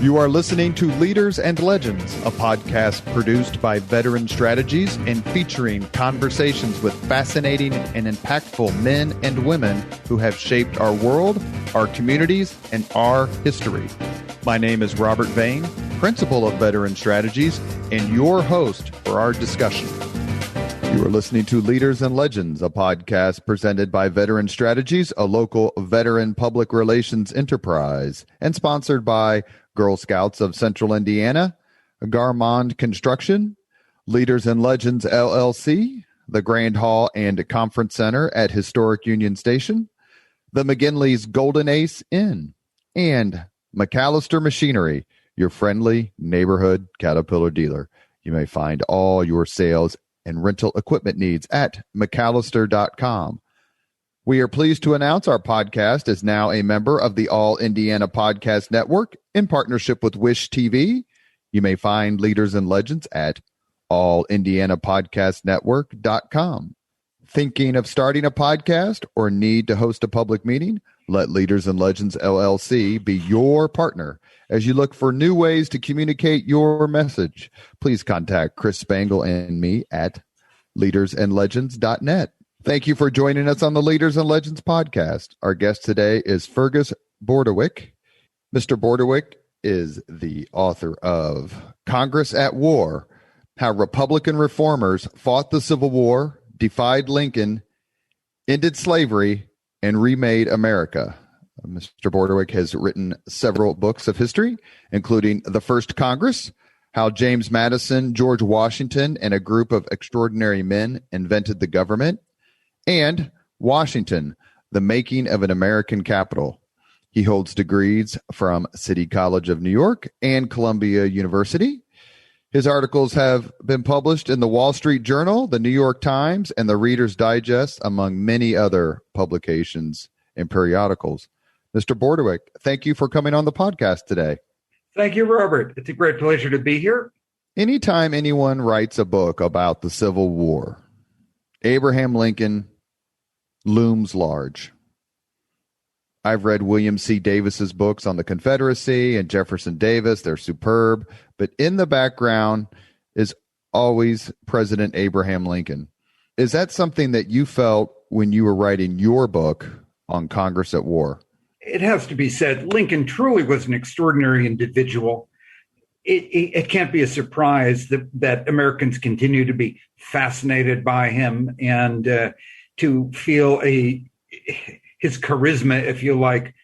You are listening to Leaders and Legends, a podcast produced by Veteran Strategies and featuring conversations with fascinating and impactful men and women who have shaped our world, our communities, and our history. My name is Robert Vane, Principal of Veteran Strategies, and your host for our discussion. You are listening to Leaders and Legends, a podcast presented by Veteran Strategies, a local veteran public relations enterprise, and sponsored by Girl Scouts of Central Indiana, Garmond Construction, Leaders and Legends LLC, the Grand Hall and Conference Center at Historic Union Station, the McGinley's Golden Ace Inn, and McAllister Machinery, your friendly neighborhood Caterpillar dealer. You may find all your sales and rental equipment needs at McAllister.com. We are pleased to announce our podcast is now a member of the All Indiana Podcast Network in partnership with Wish TV. You may find Leaders and Legends at allindianapodcastnetwork.com. Thinking of starting a podcast or need to host a public meeting? Let Leaders and Legends LLC be your partner as you look for new ways to communicate your message. Please contact Chris Spangle and me at leadersandlegends.net. Thank you for joining us on the Leaders and Legends podcast. Our guest today is Fergus Bordewich. Mr. Bordewich is the author of Congress at War, How Republican Reformers Fought the Civil War, Defied Lincoln, Ended Slavery, and Remade America. Mr. Bordewich has written several books of history, including The First Congress, How James Madison, George Washington, and a Group of Extraordinary Men Invented the Government, and Washington, The Making of an American Capital. He holds degrees from City College of New York and Columbia University. His articles have been published in the Wall Street Journal, the New York Times, and the Reader's Digest, among many other publications and periodicals. Mr. Bordewich, thank you for coming on the podcast today. Thank you, Robert. It's a great pleasure to be here. Anytime anyone writes a book about the Civil War, Abraham Lincoln looms large. I've read William C. Davis's books on the Confederacy and Jefferson Davis. They're superb. But in the background is always President Abraham Lincoln. Is that something that you felt when you were writing your book on Congress at War? It has to be said, Lincoln truly was an extraordinary individual. It can't be a surprise that Americans continue to be fascinated by him and to feel his charisma, if you like,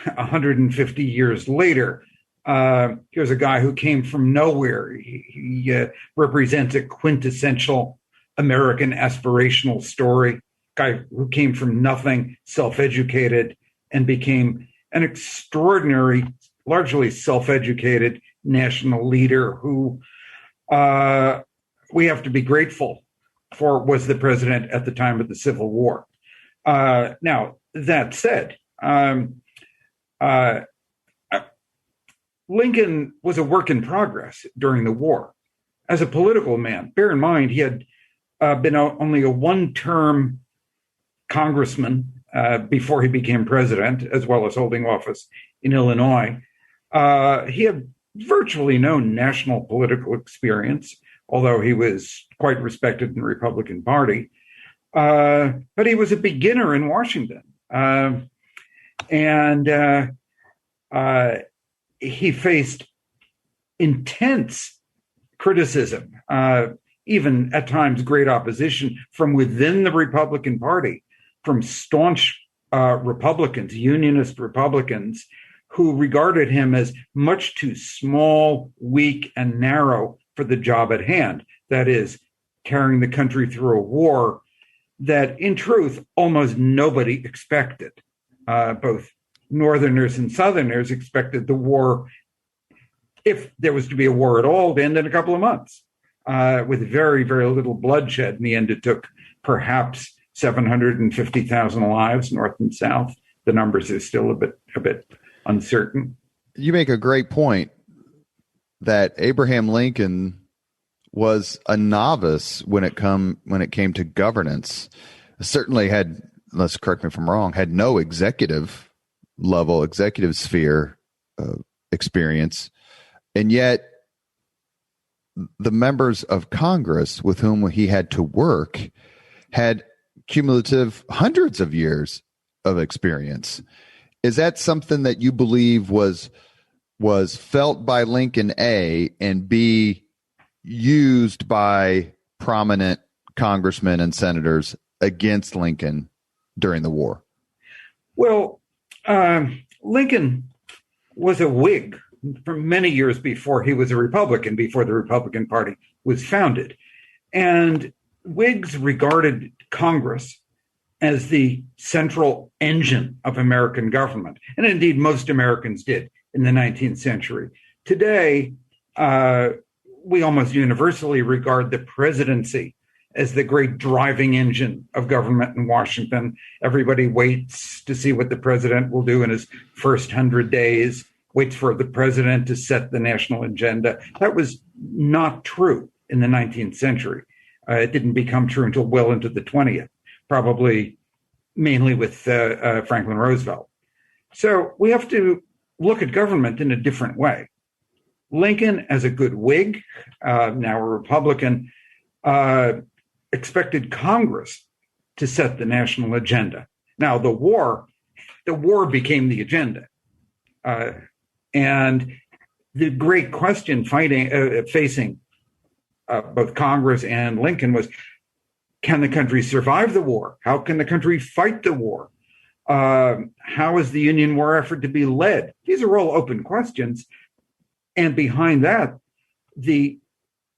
150 years later. Here's a guy who came from nowhere. He represents a quintessential American aspirational story. Guy who came from nothing, self-educated, and became an extraordinary, largely self-educated national leader who we have to be grateful for was the president at the time of the Civil War. Now, that said, Lincoln was a work in progress during the war. As a political man, bear in mind, he had been only a one-term congressman before he became president, as well as holding office in Illinois. He had virtually no national political experience, although he was quite respected in the Republican Party. But he was a beginner in Washington. And he faced intense criticism, even at times great opposition from within the Republican Party, from staunch Republicans, Unionist Republicans, who regarded him as much too small, weak, and narrow for the job at hand. That is, carrying the country through a war that, in truth, almost nobody expected. Both Northerners and Southerners expected the war, if there was to be a war at all, to end in a couple of months, with very, very little bloodshed. In the end, it took perhaps 750,000 lives, North and South. The numbers are still a bit uncertain. You make a great point that Abraham Lincoln was a novice when it came to governance. Certainly had, let's correct me if I'm wrong, had no executive sphere experience. And yet the members of Congress with whom he had to work had cumulative hundreds of years of experience. Is that something that you believe was felt by Lincoln, A, and B, used by prominent congressmen and senators against Lincoln during the war? Well, Lincoln was a Whig for many years before he was a Republican, before the Republican Party was founded. And Whigs regarded Congress as the central engine of American government. And indeed, most Americans did in the 19th century. Today, we almost universally regard the presidency as the great driving engine of government in Washington. Everybody waits to see what the president will do in his first 100 days, waits for the president to set the national agenda. That was not true in the 19th century. It didn't become true until well into the 20th, probably mainly with Franklin Roosevelt. So we have to look at government in a different way. Lincoln, as a good Whig, now a Republican, expected Congress to set the national agenda. Now, the war became the agenda. And the great question facing both Congress and Lincoln was, can the country survive the war? How can the country fight the war? How is the Union war effort to be led? These are all open questions. And behind that, the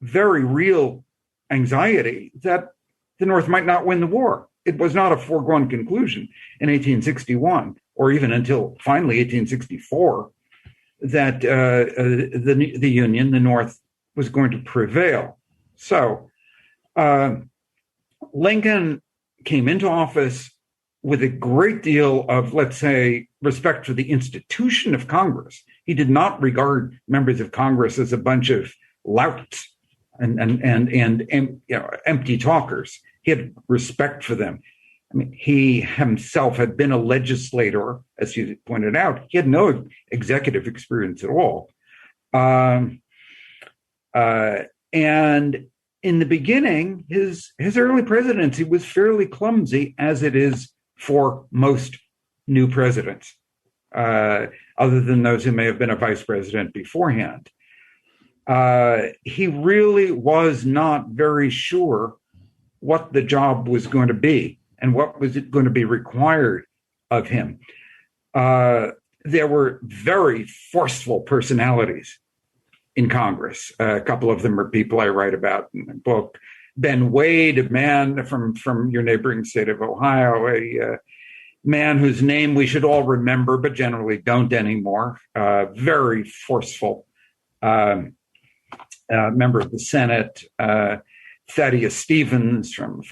very real anxiety that the North might not win the war. It was not a foregone conclusion in 1861, or even until finally 1864, that the Union, the North, was going to prevail. So Lincoln came into office with a great deal of, let's say, respect for the institution of Congress. He did not regard members of Congress as a bunch of louts and empty talkers. He had respect for them. I mean, he himself had been a legislator, as you pointed out. He had no executive experience at all. And in the beginning, his early presidency was fairly clumsy, as it is for most new presidents, other than those who may have been a vice president beforehand. He really was not very sure what the job was going to be and what was it going to be required of him. There were very forceful personalities in Congress. A couple of them are people I write about in the book. Ben Wade, a man from your neighboring state of Ohio, a man whose name we should all remember, but generally don't anymore. Very forceful member of the Senate. Thaddeus Stevens from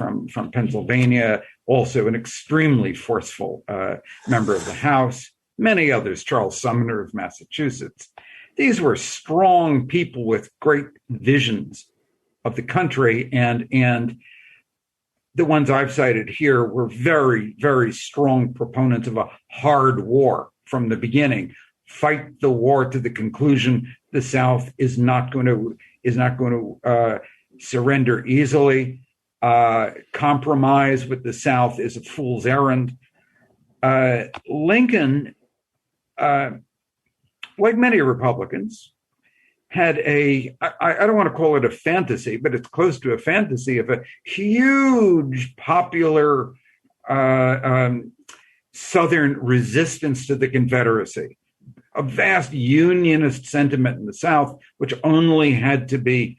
Pennsylvania, also an extremely forceful member of the House. Many others, Charles Sumner of Massachusetts. These were strong people with great visions of the country, and the ones I've cited here were very, very strong proponents of a hard war from the beginning. Fight the war to the conclusion. The South is not going to surrender easily. Compromise with the South is a fool's errand. Lincoln, like many Republicans, had I don't want to call it a fantasy, but it's close to a fantasy of a huge popular Southern resistance to the Confederacy, a vast unionist sentiment in the South, which only had to be,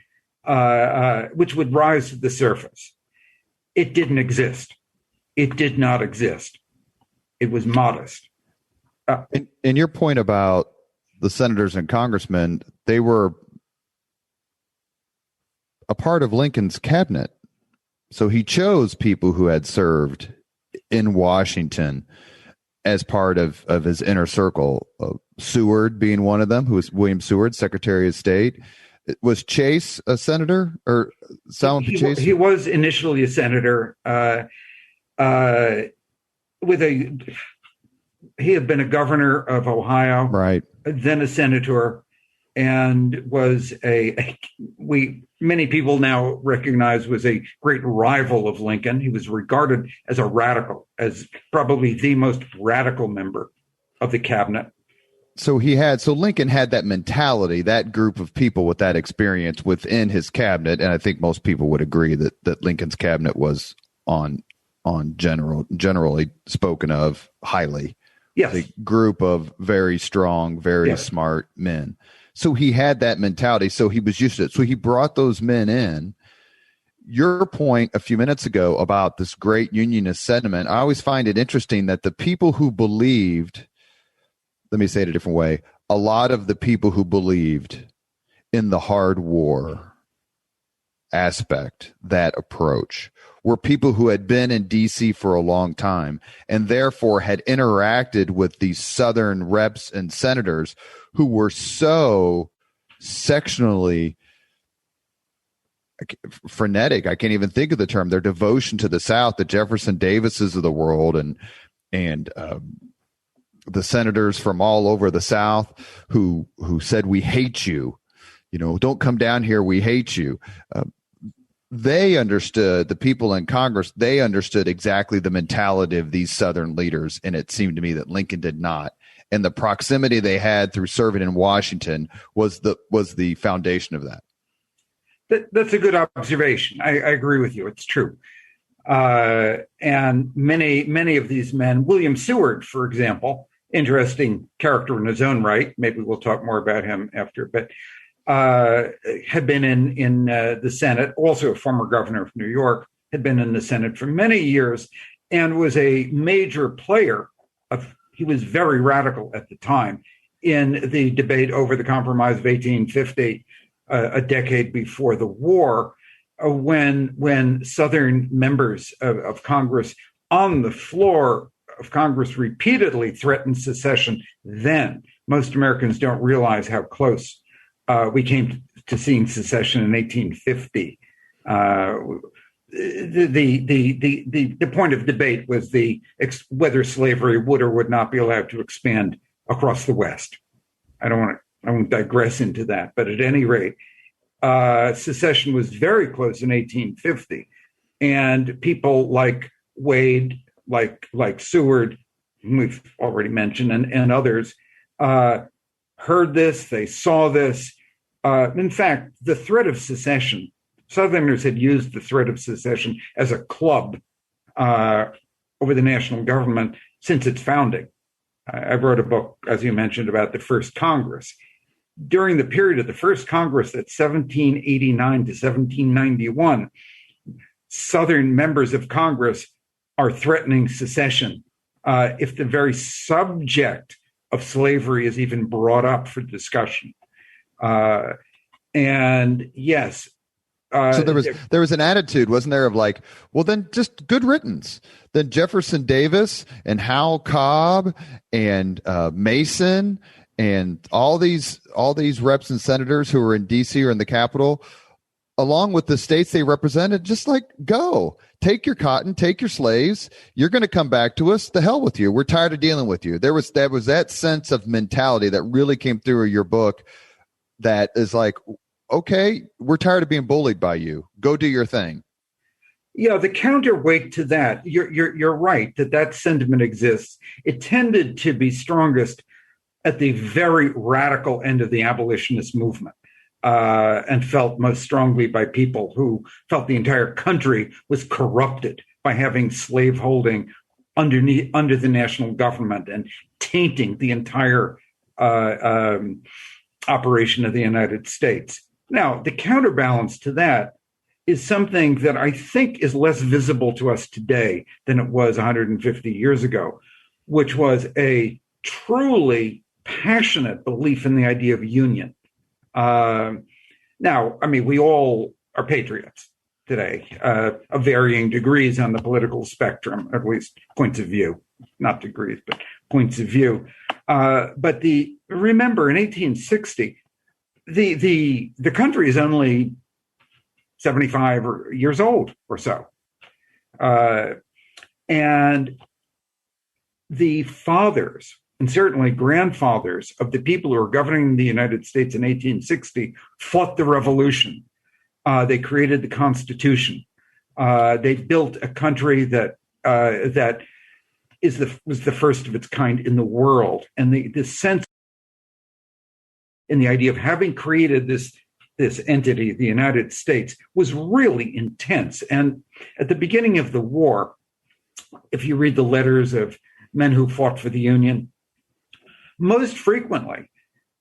which would rise to the surface. It didn't exist. It did not exist. It was modest. And your point about the senators and congressmen, they were a part of Lincoln's cabinet. So he chose people who had served in Washington as part of his inner circle. Seward being one of them, who was William Seward, Secretary of State. Was Chase a senator, or Solomon P. Chase? He was initially a senator. He had been a governor of Ohio, right? Then a senator. and was many people now recognize was a great rival of Lincoln. He was regarded as a radical, as probably the most radical member of the cabinet. So Lincoln had that mentality, that group of people with that experience within his cabinet, and I think most people would agree that Lincoln's cabinet was generally spoken of highly. Yes. A group of very strong, very smart men. So he had that mentality. So he was used to it. So he brought those men in. Your point a few minutes ago about this great unionist sentiment, I always find it interesting that the people who believed, let me say it a different way, a lot of the people who believed in the hard war aspect, that approach, were people who had been in D.C. for a long time and therefore had interacted with these Southern reps and senators who were so sectionally frenetic. I can't even think of the term. Their devotion to the South, the Jefferson Davises of the world, and the senators from all over the South who said, "We hate you. Don't come down here. We hate you." They understood, the people in Congress, they understood exactly the mentality of these Southern leaders. And it seemed to me that Lincoln did not. And the proximity they had through serving in Washington was the foundation of that. That's a good observation. I agree with you. It's true. And many of these men, William Seward, for example, interesting character in his own right. Maybe we'll talk more about him after, but had been in the Senate, also a former governor of New York, had been in the Senate for many years and was a major player he was very radical at the time in the debate over the Compromise of 1850, a decade before the war, when Southern members of Congress on the floor of Congress repeatedly threatened secession. Then most Americans don't realize how close we came to seeing secession in 1850. The point of debate was whether slavery would or would not be allowed to expand across the West. I won't digress into that, but at any rate, secession was very close in 1850, and people like Wade, like Seward, whom we've already mentioned, and others heard this. They saw this. In fact, the threat of secession, Southerners had used the threat of secession as a club over the national government since its founding. I wrote a book, as you mentioned, about the first Congress. During the period of the first Congress, that's 1789 to 1791, Southern members of Congress are threatening secession if the very subject of slavery is even brought up for discussion. And yes. So there was an attitude, wasn't there, of like, well, then just good riddance. Then Jefferson Davis and Hal Cobb and Mason and all these reps and senators who were in D.C. or in the Capitol, along with the states they represented, just like, go. Take your cotton, take your slaves. You're going to come back to us. The hell with you. We're tired of dealing with you. There was that sense of mentality that really came through in your book that is like, okay, we're tired of being bullied by you. Go do your thing. Yeah, the counterweight to that, you're right that sentiment exists. It tended to be strongest at the very radical end of the abolitionist movement, and felt most strongly by people who felt the entire country was corrupted by having slaveholding under the national government and tainting the entire operation of the United States. Now, the counterbalance to that is something that I think is less visible to us today than it was 150 years ago, which was a truly passionate belief in the idea of union. Now, I mean, we all are patriots today, of varying degrees on the political spectrum, at least points of view, not degrees, but points of view. But remember, in 1860, the country is only 75 years old or so. And the fathers and certainly grandfathers of the people who were governing the United States in 1860 fought the revolution. They created the Constitution. They built a country that was the first of its kind in the world. And the sense in the idea of having created this entity, the United States, was really intense. And at the beginning of the war, if you read the letters of men who fought for the Union, most frequently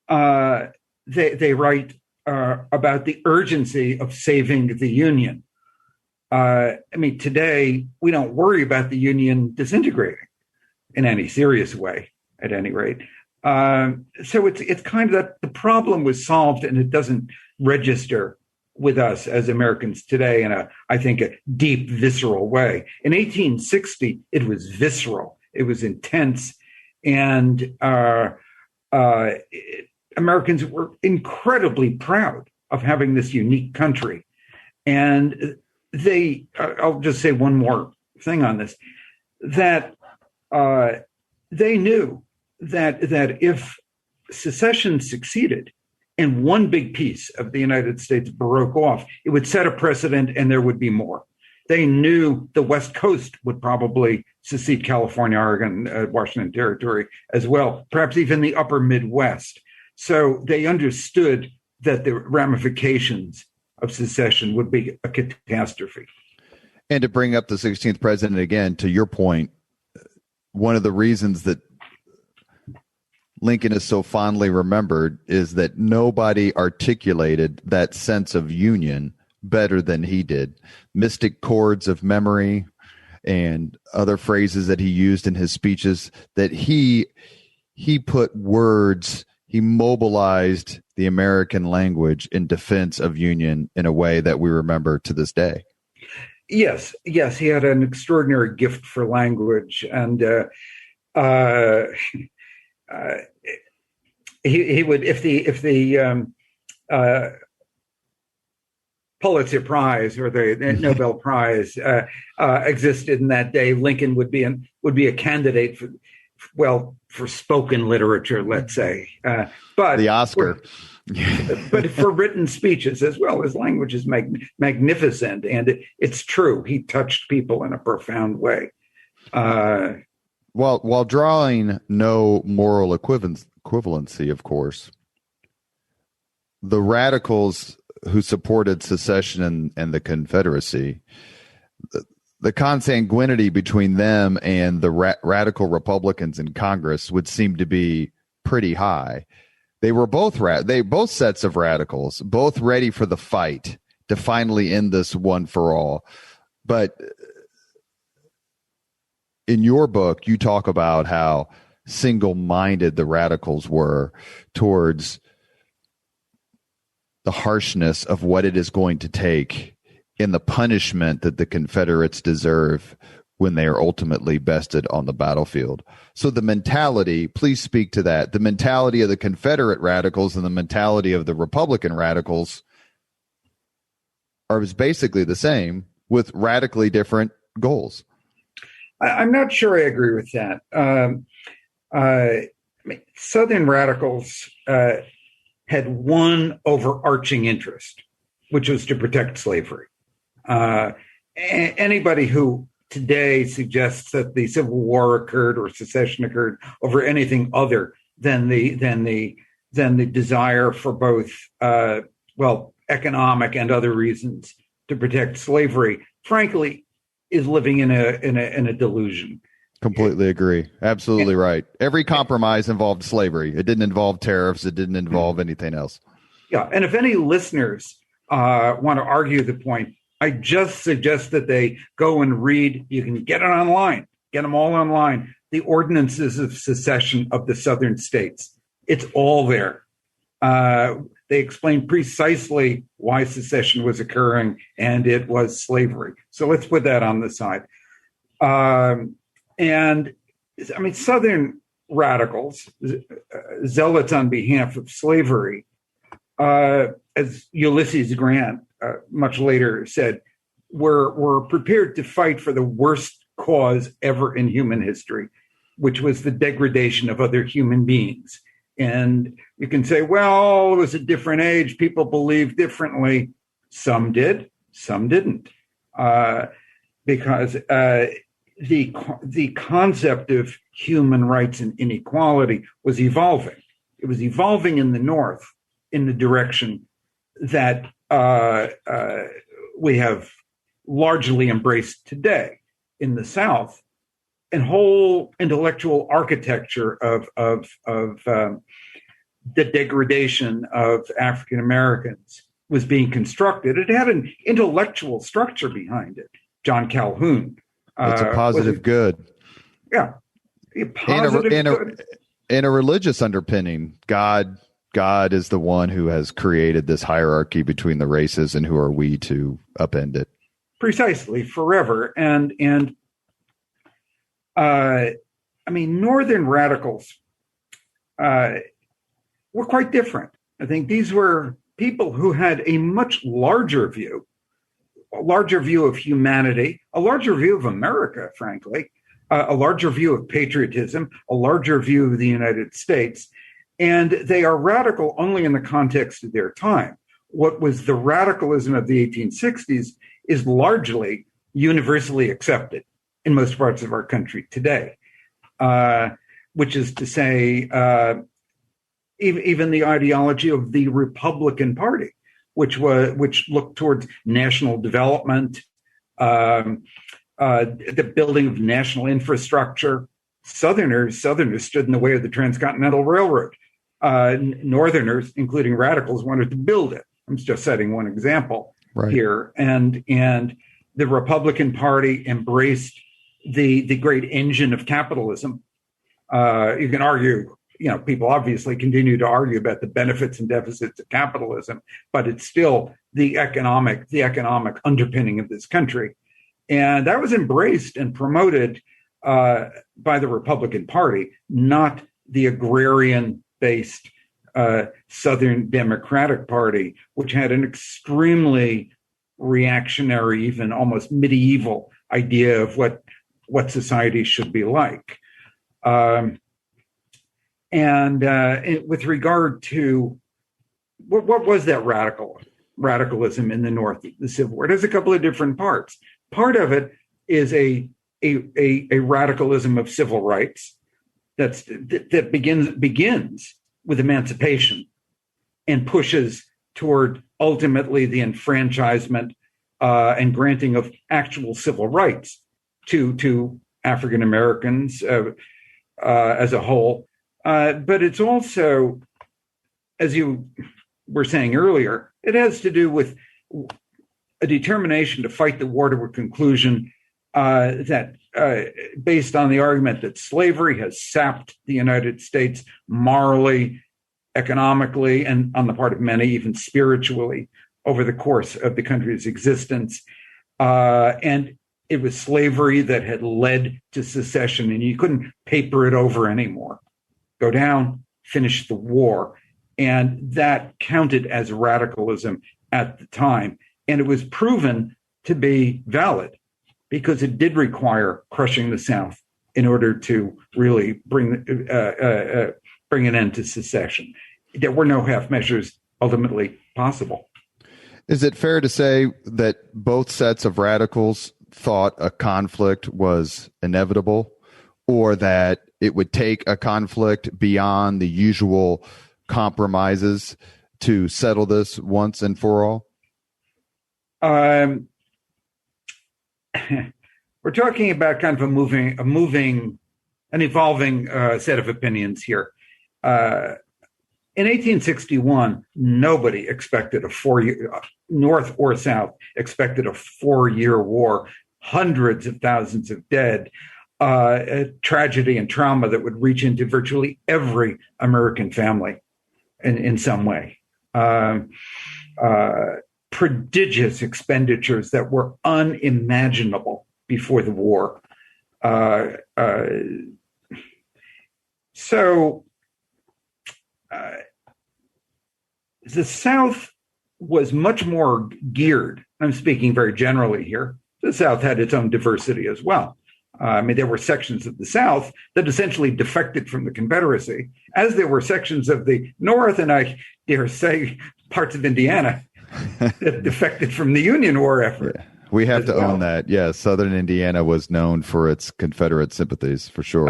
they write about the urgency of saving the Union. Today we don't worry about the Union disintegrating in any serious way, at any rate. So it's kind of that the problem was solved, and it doesn't register with us as Americans today in I think, a deep, visceral way. In 1860, it was visceral. It was intense, and Americans were incredibly proud of having this unique country. And I'll just say one more thing on this, that they knew that if secession succeeded and one big piece of the United States broke off, it would set a precedent and there would be more. They knew the West Coast would probably secede, California, Oregon, Washington Territory as well, perhaps even the upper Midwest. So they understood that the ramifications of secession would be a catastrophe. And to bring up the 16th president again, to your point, one of the reasons that Lincoln is so fondly remembered is that nobody articulated that sense of union better than he did. Mystic chords of memory and other phrases that he used in his speeches, that he put words, he mobilized the American language in defense of union in a way that we remember to this day. Yes, he had an extraordinary gift for language, and he would, if the Pulitzer Prize or the Nobel Prize existed in that day, Lincoln would be a candidate for spoken literature, let's say, but the Oscar. But for written speeches as well. His language is magnificent, and it's true. He touched people in a profound way. While drawing no moral equivalency, of course, the radicals who supported secession and the Confederacy, the consanguinity between them and the radical Republicans in Congress would seem to be pretty high. They were both sets of radicals, both ready for the fight to finally end this one for all. But in your book, you talk about how single-minded the radicals were towards the harshness of what it is going to take in the punishment that the Confederates deserve when they are ultimately bested on the battlefield. So the mentality, please speak to that. The mentality of the Confederate radicals and the mentality of the Republican radicals are basically the same with radically different goals. I'm not sure I agree with that. Southern radicals had one overarching interest, which was to protect slavery. Anybody who today suggests that the Civil War occurred or secession occurred over anything other than the desire for both economic and other reasons to protect slavery, frankly, is living in a delusion. Completely agree. Absolutely right. Every compromise involved slavery. It didn't involve tariffs. It didn't involve anything else. Yeah. And if any listeners want to argue the point, I just suggest that they go and read. You can get it online. Get them all online. The ordinances of secession of the southern states. It's all there. They explain precisely why secession was occurring, and it was slavery. So let's put that on the side. Southern radicals, zealots on behalf of slavery, as Ulysses Grant much later said, were prepared to fight for the worst cause ever in human history, which was the degradation of other human beings. And you can say, well, it was a different age. People believed differently. Some did, some didn't. Because the concept of human rights and inequality was evolving. It was evolving in the North in the direction that we have largely embraced today. In the South, and whole intellectual architecture of the degradation of African Americans was being constructed. It had an intellectual structure behind it. John Calhoun. It's a positive good. Yeah. And a religious underpinning. God is the one who has created this hierarchy between the races, and who are we to upend it? Precisely, forever. And Northern radicals were quite different. I think these were people who had a much larger view of humanity, a larger view of America, frankly, a larger view of patriotism, a larger view of the United States. And they are radical only in the context of their time. What was the radicalism of the 1860s is largely universally accepted in most parts of our country today, which is to say, even the ideology of the Republican Party, which looked towards national development, the building of national infrastructure. Southerners stood in the way of the Transcontinental Railroad. Northerners, including radicals, wanted to build it. I'm just citing one example here. And the Republican Party embraced the great engine of capitalism. You can argue, people obviously continue to argue about the benefits and deficits of capitalism, but it's still the economic underpinning of this country. And that was embraced and promoted by the Republican Party, not the agrarian-based Southern Democratic Party, which had an extremely reactionary, even almost medieval idea of what society should be like. And with regard to what was that radicalism in the North, the Civil War, it has a couple of different parts. Part of it is a radicalism of civil rights that begins with emancipation and pushes toward ultimately the enfranchisement and granting of actual civil rights to African Americans as a whole. But it's also, as you were saying earlier, it has to do with a determination to fight the war to a conclusion that based on the argument that slavery has sapped the United States morally, economically, and on the part of many, even spiritually, over the course of the country's existence. And it was slavery that had led to secession, and you couldn't paper it over anymore. Go down, finish the war. And that counted as radicalism at the time. And it was proven to be valid because it did require crushing the South in order to really bring an end to secession. There were no half measures ultimately possible. Is it fair to say that both sets of radicals thought a conflict was inevitable, or that it would take a conflict beyond the usual compromises to settle this once and for all? We're talking about kind of an evolving set of opinions here. In 1861, nobody expected a 4-year, North or South, expected a 4-year war, hundreds of thousands of dead, tragedy and trauma that would reach into virtually every American family in some way. Prodigious expenditures that were unimaginable before the war. So the South was much more geared. I'm speaking very generally here. The South had its own diversity as well. There were sections of the South that essentially defected from the Confederacy, as there were sections of the North, and I dare say parts of Indiana that defected from the Union war effort. Yeah. We have to own that. Yeah, Southern Indiana was known for its Confederate sympathies, for sure.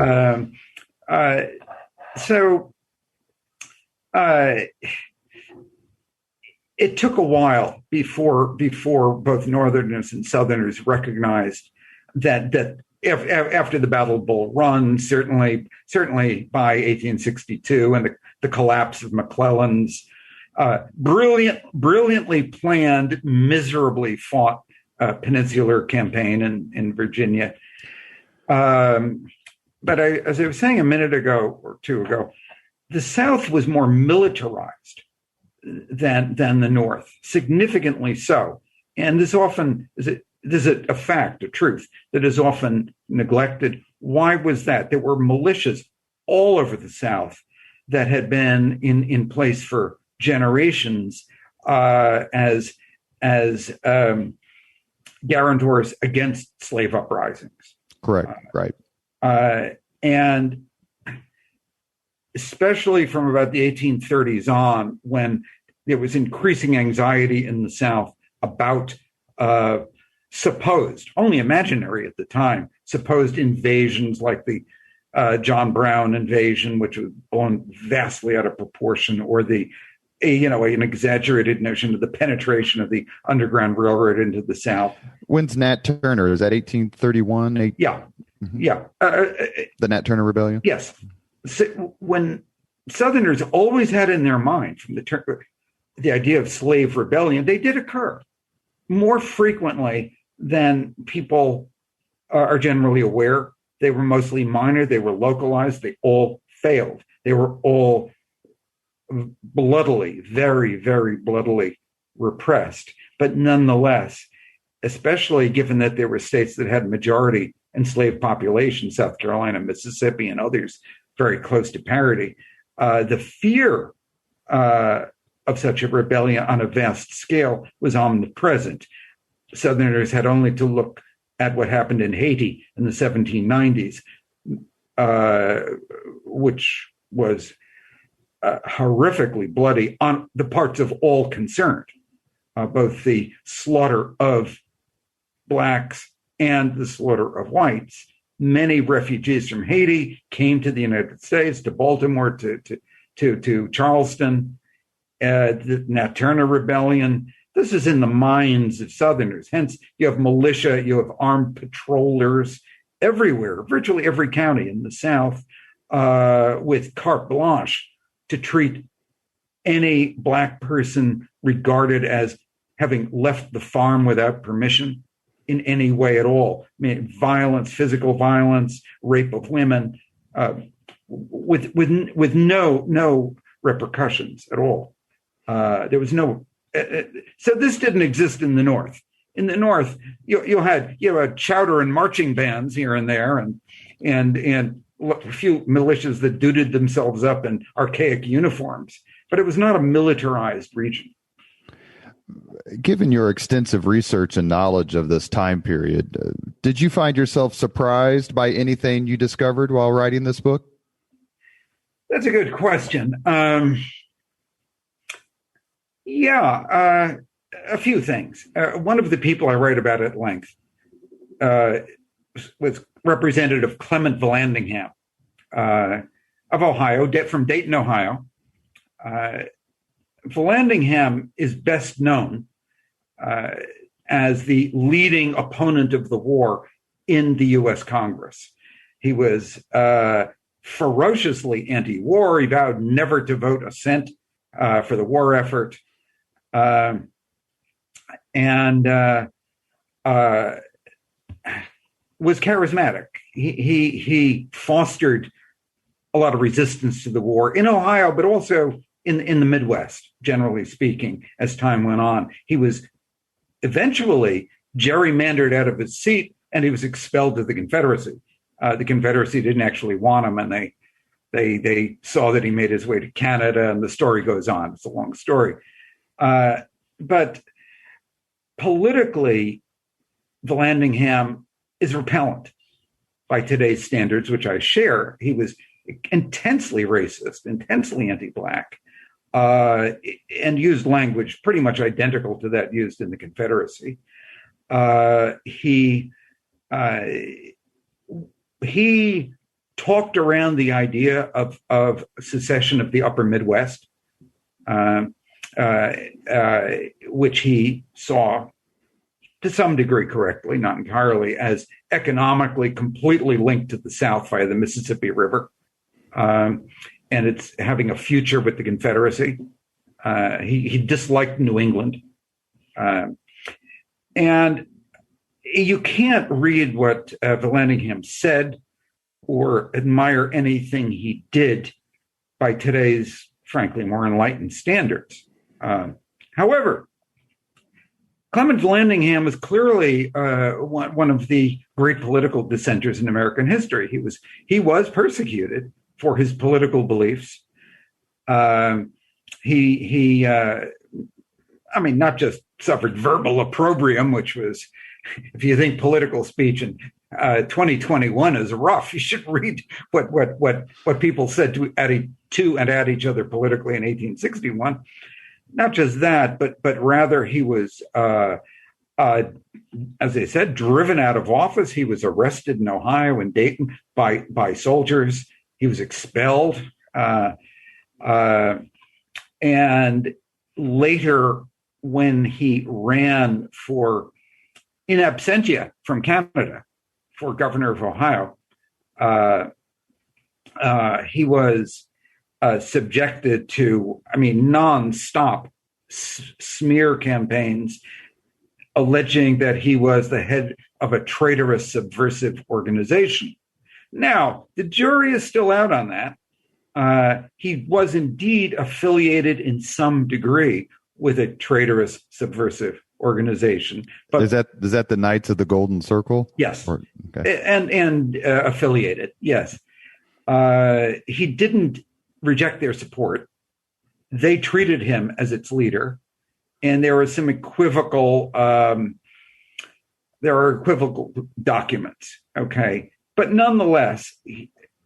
It took a while before both Northerners and Southerners recognized that after the Battle of Bull Run, certainly by 1862 and the collapse of McClellan's brilliantly planned, miserably fought peninsular campaign in Virginia. But as I was saying a minute ago or two ago, the South was more militarized than the North, significantly so. And this often is a fact, a truth that is often neglected. Why was that? There were militias all over the South that had been in place for generations as guarantors against slave uprisings. Correct. Right. And especially from about the 1830s on, when there was increasing anxiety in the South about supposed, only imaginary at the time, supposed invasions like the John Brown invasion, which was blown vastly out of proportion, or an exaggerated notion of the penetration of the Underground Railroad into the South. When's Nat Turner? Is that 1831? Yeah. Mm-hmm. Yeah. The Nat Turner Rebellion? Yes. So when Southerners always had in their mind from the idea of slave rebellion, they did occur more frequently than people are generally aware. They were mostly minor. They were localized. They all failed. They were all bloodily, very, very bloodily repressed. But nonetheless, especially given that there were states that had majority enslaved population, South Carolina, Mississippi, and others very close to parity, the fear of such a rebellion on a vast scale was omnipresent. Southerners had only to look at what happened in Haiti in the 1790s, which was horrifically bloody on the parts of all concerned, both the slaughter of blacks and the slaughter of whites. Many refugees from Haiti came to the United States, to Baltimore, to Charleston. The Nat Turner Rebellion. This is in the minds of Southerners. Hence, you have militia, you have armed patrollers everywhere, virtually every county in the South, with carte blanche to treat any black person regarded as having left the farm without permission in any way at all. I mean, violence, physical violence, rape of women, with no repercussions at all. There was no. So this didn't exist in the North. In the North, you had chowder and marching bands here and there, and a few militias that duded themselves up in archaic uniforms, but it was not a militarized region. Given your extensive research and knowledge of this time period, did you find yourself surprised by anything you discovered while writing this book? That's a good question. A few things. One of the people I write about at length was Representative Clement Vallandigham of Ohio, from Dayton, Ohio. Vallandigham is best known as the leading opponent of the war in the U.S. Congress. He was ferociously anti-war. He vowed never to vote a cent for the war effort. And was charismatic. He fostered a lot of resistance to the war in Ohio, but also in the Midwest, generally speaking, as time went on. He was eventually gerrymandered out of his seat, and he was expelled to the Confederacy. The Confederacy didn't actually want him, and they saw that he made his way to Canada, and the story goes on. It's a long story. But politically, Vallandigham is repellent. by today's standards, which I share. He was intensely racist, intensely anti-Black, and used language pretty much identical to that used in the Confederacy. He talked around the idea of secession of the Upper Midwest, which he saw to some degree correctly, not entirely, as economically completely linked to the South via the Mississippi River. And it's having a future with the Confederacy. He disliked New England. And you can't read what Vallandigham said or admire anything he did by today's, frankly, more enlightened standards. However, Clement Vallandigham was clearly one of the great political dissenters in American history. He was persecuted for his political beliefs. He not just suffered verbal opprobrium, which was, if you think political speech in 2021 is rough, you should read what people said to and at each other politically in 1861. Not just that, but rather he was, as I said, driven out of office. He was arrested in Ohio and Dayton by soldiers. He was expelled. And later, when he ran in absentia from Canada for governor of Ohio, he was subjected to, nonstop smear campaigns alleging that he was the head of a traitorous subversive organization. Now, the jury is still out on that. He was indeed affiliated in some degree with a traitorous subversive organization. But is that the Knights of the Golden Circle? Yes. Okay. And affiliated, yes. He didn't reject their support. They treated him as its leader, and there were some equivocal documents. Okay, but nonetheless,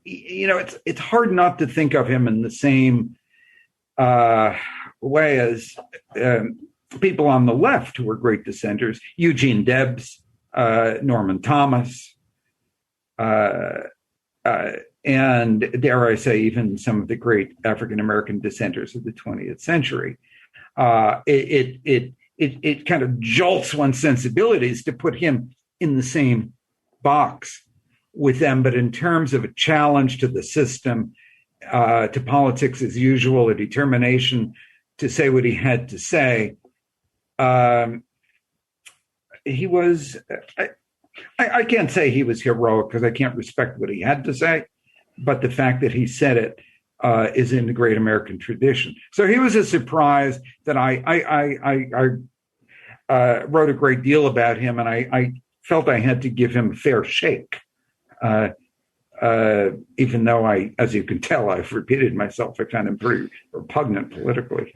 it's hard not to think of him in the same way as people on the left who were great dissenters: Eugene Debs, Norman Thomas. And dare I say, even some of the great African-American dissenters of the 20th century. It kind of jolts one's sensibilities to put him in the same box with them. But in terms of a challenge to the system, to politics as usual, a determination to say what he had to say, he was, I can't say he was heroic because I can't respect what he had to say. But the fact that he said it is in the great American tradition. So he was a surprise that I wrote a great deal about him, and I felt I had to give him a fair shake, even though as you can tell, I've repeated myself. I find him pretty repugnant politically.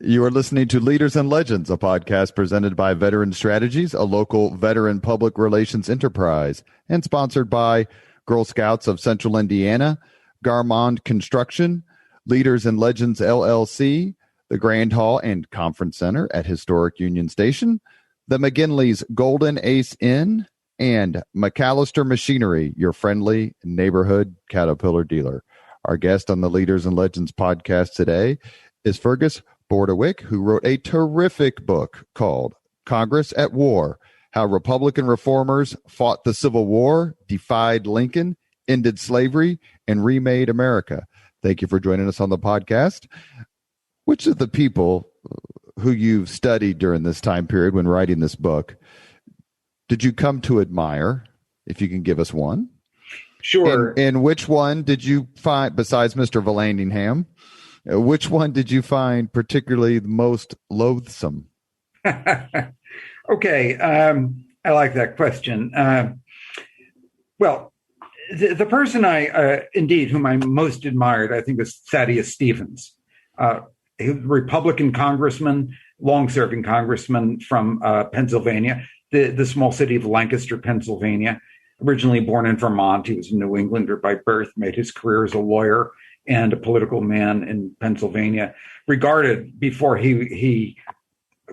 You are listening to Leaders and Legends, a podcast presented by Veteran Strategies, a local veteran public relations enterprise, and sponsored by Girl Scouts of Central Indiana, Garmond Construction, Leaders and Legends LLC, the Grand Hall and Conference Center at Historic Union Station, the McGinley's Golden Ace Inn, and McAllister Machinery, your friendly neighborhood Caterpillar dealer. Our guest on the Leaders and Legends podcast today is Fergus Bordewich, who wrote a terrific book called Congress at War: How Republican Reformers Fought the Civil War, Defied Lincoln, Ended Slavery, and Remade America. Thank you for joining us on the podcast. Which of the people who you've studied during this time period when writing this book did you come to admire, if you can give us one? Sure. And which one did you find, besides Mr. Vallandigham, which one did you find particularly the most loathsome? Okay, I like that question. Well, the person whom I most admired, I think, was Thaddeus Stevens, a Republican congressman, long-serving congressman from Pennsylvania, the small city of Lancaster, Pennsylvania. originally born in Vermont. He was a New Englander by birth, made his career as a lawyer and a political man in Pennsylvania, regarded before he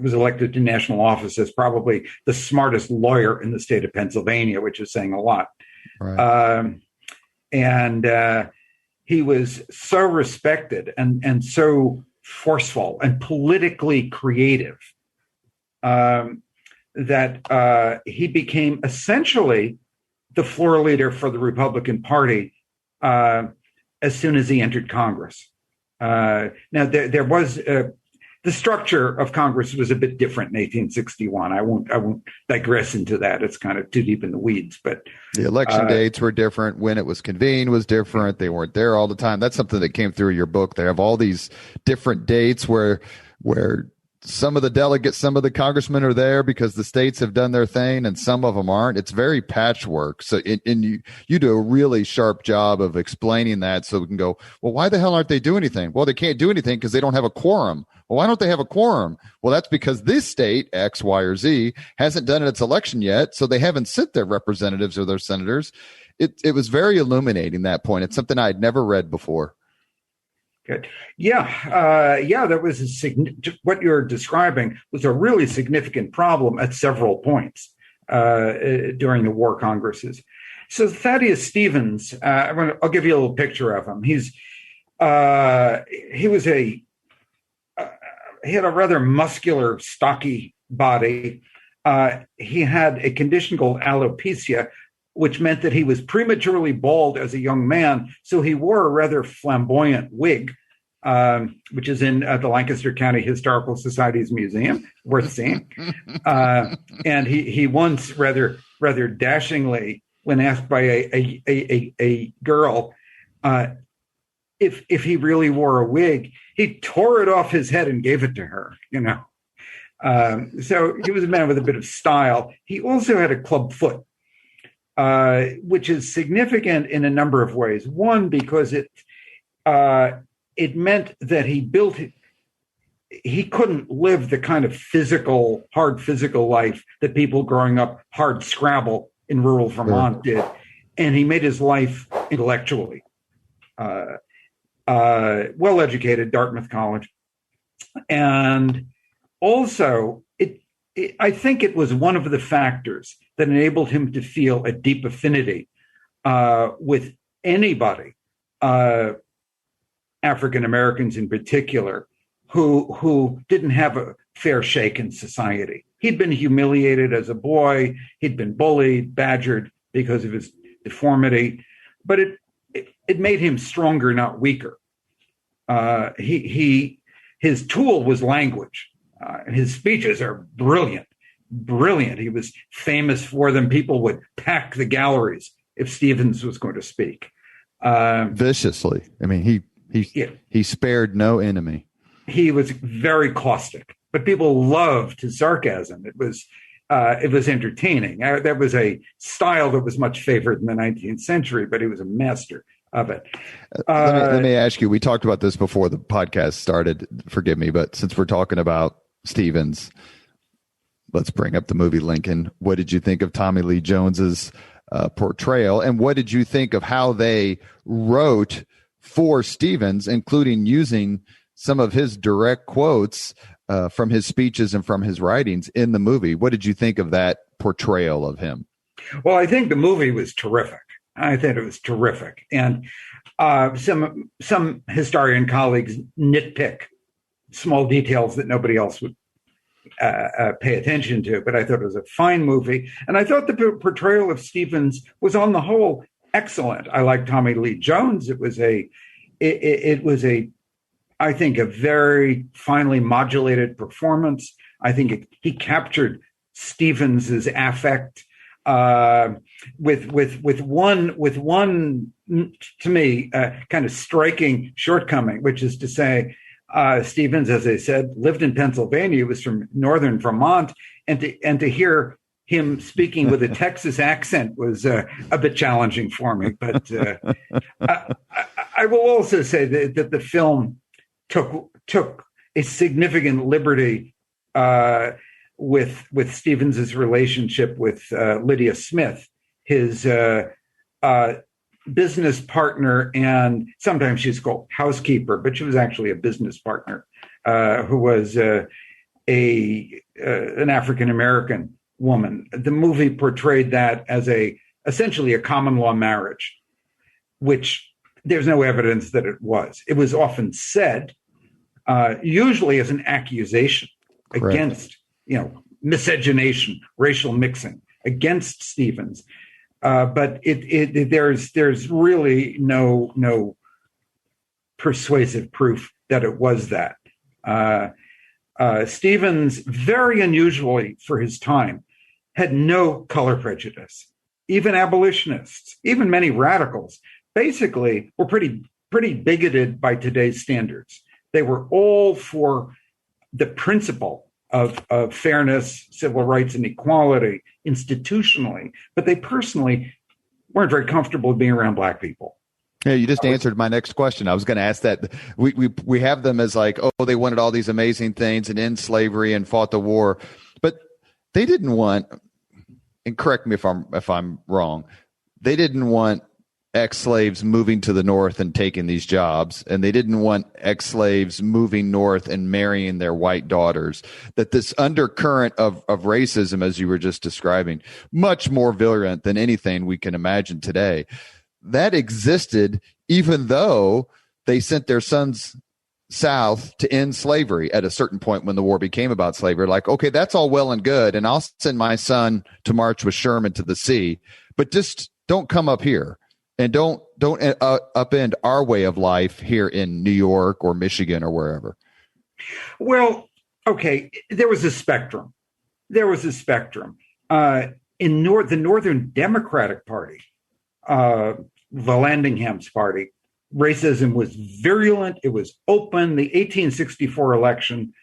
was elected to national office as probably the smartest lawyer in the state of Pennsylvania, which is saying a lot. Right. And he was so respected and so forceful and politically creative that he became essentially the floor leader for the Republican Party as soon as he entered Congress. Now, there was the structure of Congress was a bit different in 1861. I won't digress into that. It's kind of too deep in the weeds. But the election dates were different. When it was convened was different. They weren't there all the time. That's something that came through your book. They have all these different dates where some of the delegates, some of the congressmen are there because the states have done their thing and some of them aren't. It's very patchwork. So, and you do a really sharp job of explaining that so we can go, well, why the hell aren't they doing anything? Well, they can't do anything because they don't have a quorum. Well, why don't they have a quorum? Well, that's because this state, X, Y, or Z, hasn't done its election yet. So they haven't sent their representatives or their senators. It was very illuminating, that point. It's something I'd never read before. Good. Yeah. That was what you're describing was a really significant problem at several points during the war Congresses. So Thaddeus Stevens, I'll give you a little picture of him. He had a rather muscular, stocky body. He had a condition called alopecia, which meant that he was prematurely bald as a young man. So he wore a rather flamboyant wig, which is in the Lancaster County Historical Society's museum, worth seeing. And he once rather dashingly, when asked by a girl if he really wore a wig, he tore it off his head and gave it to her, So he was a man with a bit of style. He also had a club foot, which is significant in a number of ways. One, because it meant that he couldn't live the kind of hard physical life that people growing up hard Scrabble in rural Vermont did. And he made his life intellectually. Well-educated, Dartmouth College. And also, I think it was one of the factors that enabled him to feel a deep affinity with anybody, African Americans in particular, who didn't have a fair shake in society. He'd been humiliated as a boy. He'd been bullied, badgered because of his deformity, but it made him stronger, not weaker. His tool was language. His speeches are brilliant. He was famous for them. People would pack the galleries if Stevens was going to speak. Viciously. I mean, he spared no enemy. He was very caustic, but people loved his sarcasm. It was entertaining. That was a style that was much favored in the 19th century, but he was a master of it. Let me ask you, we talked about this before the podcast started, forgive me, but since we're talking about Stevens, let's bring up the movie Lincoln. What did you think of Tommy Lee Jones's portrayal, and what did you think of how they wrote for Stevens, including using some of his direct quotes from his speeches and from his writings in the movie? What did you think of that portrayal of him? Well, I think the movie was terrific. I think it was terrific. And some historian colleagues nitpick small details that nobody else would pay attention to, but I thought it was a fine movie. And I thought the portrayal of Stevens was on the whole excellent. I like Tommy Lee Jones. It was I think, a very finely modulated performance. I think he captured Stevens's affect with one to me kind of striking shortcoming, which is to say, Stevens, as I said, lived in Pennsylvania. He was from northern Vermont, and to hear him speaking with a Texas accent was a bit challenging for me. But I will also say that the film took a significant liberty with Stevens's relationship with Lydia Smith, his business partner, and sometimes she's called housekeeper, but she was actually a business partner who was an African American woman. The movie portrayed that as essentially a common law marriage, which there's no evidence that it was. It was often said, usually as an accusation against, miscegenation, racial mixing against Stevens. But there's really no persuasive proof that it was that. Stevens, very unusually for his time, had no color prejudice. Even abolitionists, even many radicals, basically were pretty bigoted by today's standards. They were all for the principle of fairness, civil rights, and equality institutionally, but they personally weren't very comfortable being around Black people. Yeah, you just answered my next question. I was going to ask that. We have them as like, oh, they wanted all these amazing things and end slavery and fought the war, but they didn't want. And correct me if I'm wrong. They didn't want ex-slaves moving to the north and taking these jobs, and they didn't want ex-slaves moving north and marrying their white daughters. That this undercurrent of racism, as you were just describing, much more virulent than anything we can imagine today, that existed even though they sent their sons south to end slavery at a certain point when the war became about slavery. Like, okay, that's all well and good, and I'll send my son to march with Sherman to the sea, but just don't come up here. And don't upend our way of life here in New York or Michigan or wherever. Well, okay, there was a spectrum. In the Northern Democratic Party, Vallandigham's party, racism was virulent. It was open. The 1864 election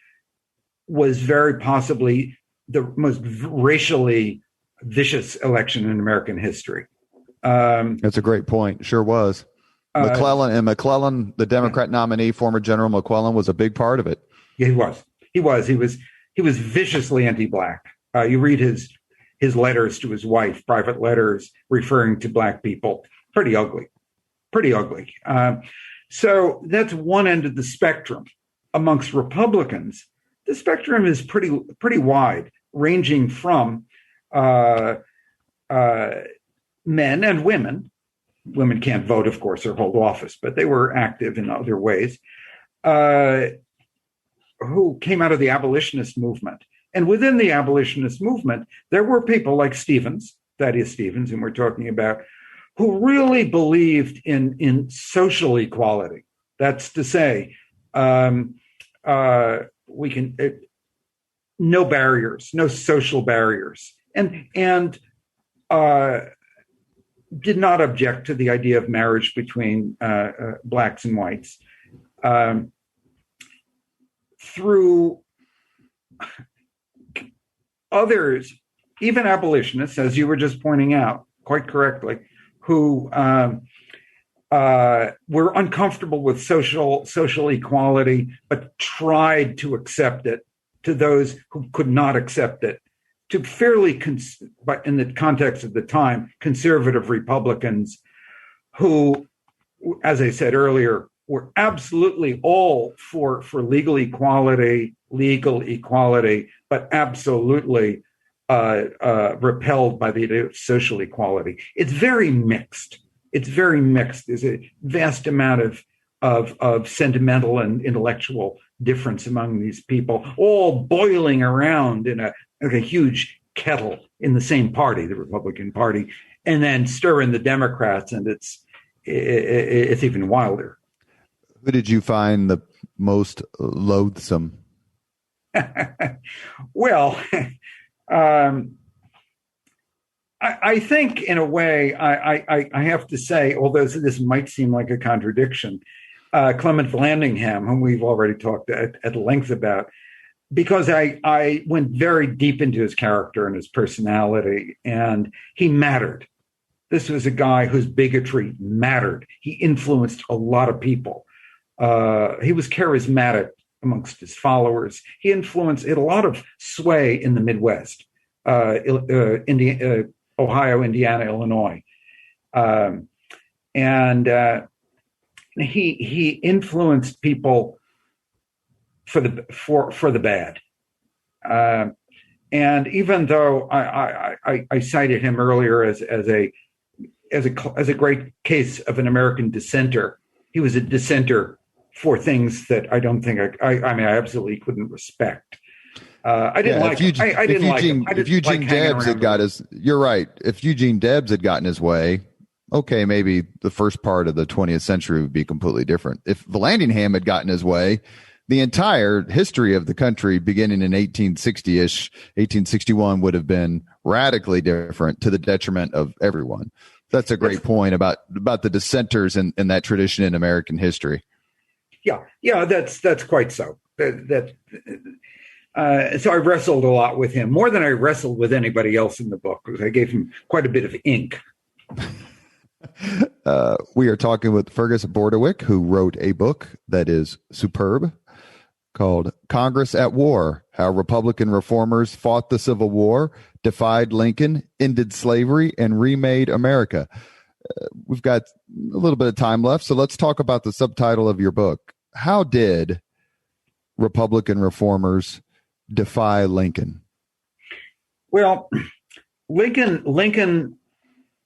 was very possibly the most racially vicious election in American history. That's a great point. Sure was. McClellan, the Democrat nominee, former General McClellan, was a big part of it. Yeah, he was. He was viciously anti-Black. You read his letters to his wife, private letters referring to Black people. Pretty ugly. So that's one end of the spectrum. Amongst Republicans, the spectrum is pretty wide, ranging from men and women. Women can't vote, of course, or hold office, but they were active in other ways, who came out of the abolitionist movement. And within the abolitionist movement, there were people like Stevens, Thaddeus Stevens, whom we're talking about, who really believed in social equality. That's to say, no barriers, no social barriers, and did not object to the idea of marriage between Blacks and whites. Through others, even abolitionists, as you were just pointing out quite correctly, who were uncomfortable with social equality, but tried to accept it, to those who could not accept it, to fairly, but in the context of the time, conservative Republicans who, as I said earlier, were absolutely all for legal equality, but absolutely repelled by the idea of social equality. It's very mixed. There's a vast amount of sentimental and intellectual difference among these people, all boiling around in a huge kettle in the same party, the Republican Party, and then stir in the Democrats, and it's even wilder. Who did you find the most loathsome? Well, I think in a way, I have to say, although this might seem like a contradiction, Clement Vallandigham, whom we've already talked at length about, because I went very deep into his character and his personality, and he mattered. This was a guy whose bigotry mattered. He influenced a lot of people. He was charismatic amongst his followers. He had a lot of sway in the Midwest, Ohio, Indiana, Illinois. And he influenced people for the bad. And even though I cited him earlier as a great case of an American dissenter, he was a dissenter for things that I don't think I absolutely couldn't respect. I didn't like him. I didn't like him. If Eugene Debs had got his, you're right. If Eugene Debs had gotten his way, okay, maybe the first part of the 20th century would be completely different. If Vallandigham had gotten his way, the entire history of the country beginning in 1860-ish, 1861 would have been radically different to the detriment of everyone. That's a great point about the dissenters in that tradition in American history. Yeah, that's quite so. So I wrestled a lot with him, more than I wrestled with anybody else in the book, because I gave him quite a bit of ink. We are talking with Fergus Bordewich, who wrote a book that is superb called Congress at War, How Republican Reformers Fought the Civil War, Defied Lincoln, Ended Slavery, and Remade America. We've got a little bit of time left, so let's talk about the subtitle of your book. How did Republican reformers defy Lincoln? Well, Lincoln,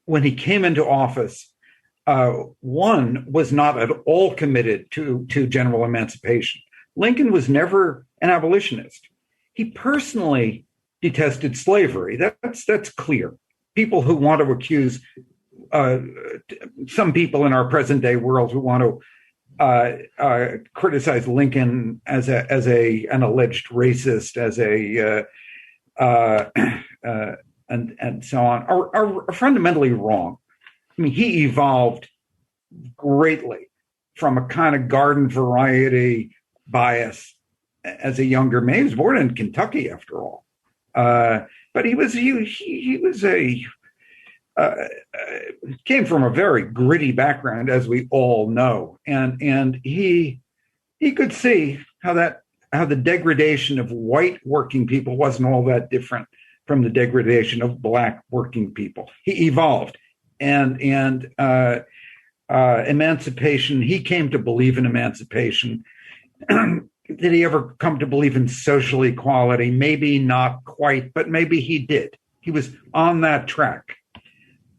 when he came into office, was not at all committed to general emancipation. Lincoln was never an abolitionist. He personally detested slavery. That's clear. People who want to accuse some people in our present day world who want to criticize Lincoln as an alleged racist, and so on, are fundamentally wrong. I mean, he evolved greatly from a kind of garden variety bias as a younger man. He was born in Kentucky, after all, but he came from a very gritty background, as we all know, and he could see how the degradation of white working people wasn't all that different from the degradation of black working people. He evolved, and emancipation. He came to believe in emancipation. Did he ever come to believe in social equality? Maybe not quite, but maybe he did. He was on that track.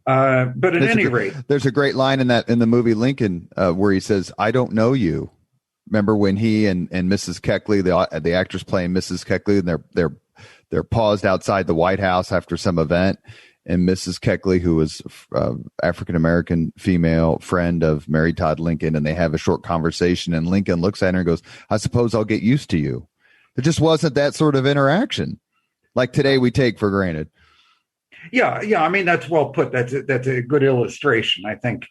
But at any rate, there's a great line in the movie Lincoln where he says, "I don't know you." Remember when he and Mrs. Keckley, the actress playing Mrs. Keckley, and they're paused outside the White House after some event, and Mrs. Keckley, who was African-American female friend of Mary Todd Lincoln, and they have a short conversation, and Lincoln looks at her and goes, "I suppose I'll get used to you." There just wasn't that sort of interaction like today we take for granted. Yeah. I mean, that's well put. That's a good illustration, I think.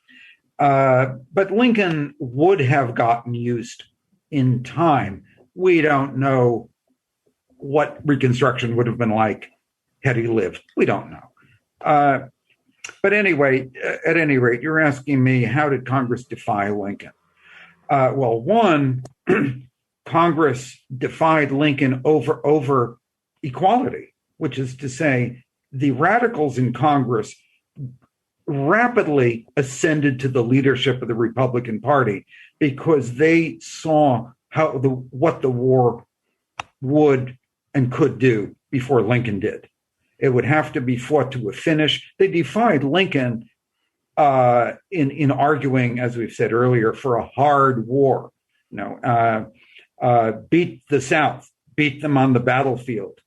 But Lincoln would have gotten used in time. We don't know what Reconstruction would have been like had he lived. We don't know. But anyway, at any rate, you're asking me, how did Congress defy Lincoln? Well, one, Congress defied Lincoln over equality, which is to say, the radicals in Congress rapidly ascended to the leadership of the Republican Party because they saw what the war would and could do before Lincoln did. It would have to be fought to a finish. They defied Lincoln in arguing, as we've said earlier, for a hard war. Beat the South, beat them on the battlefield,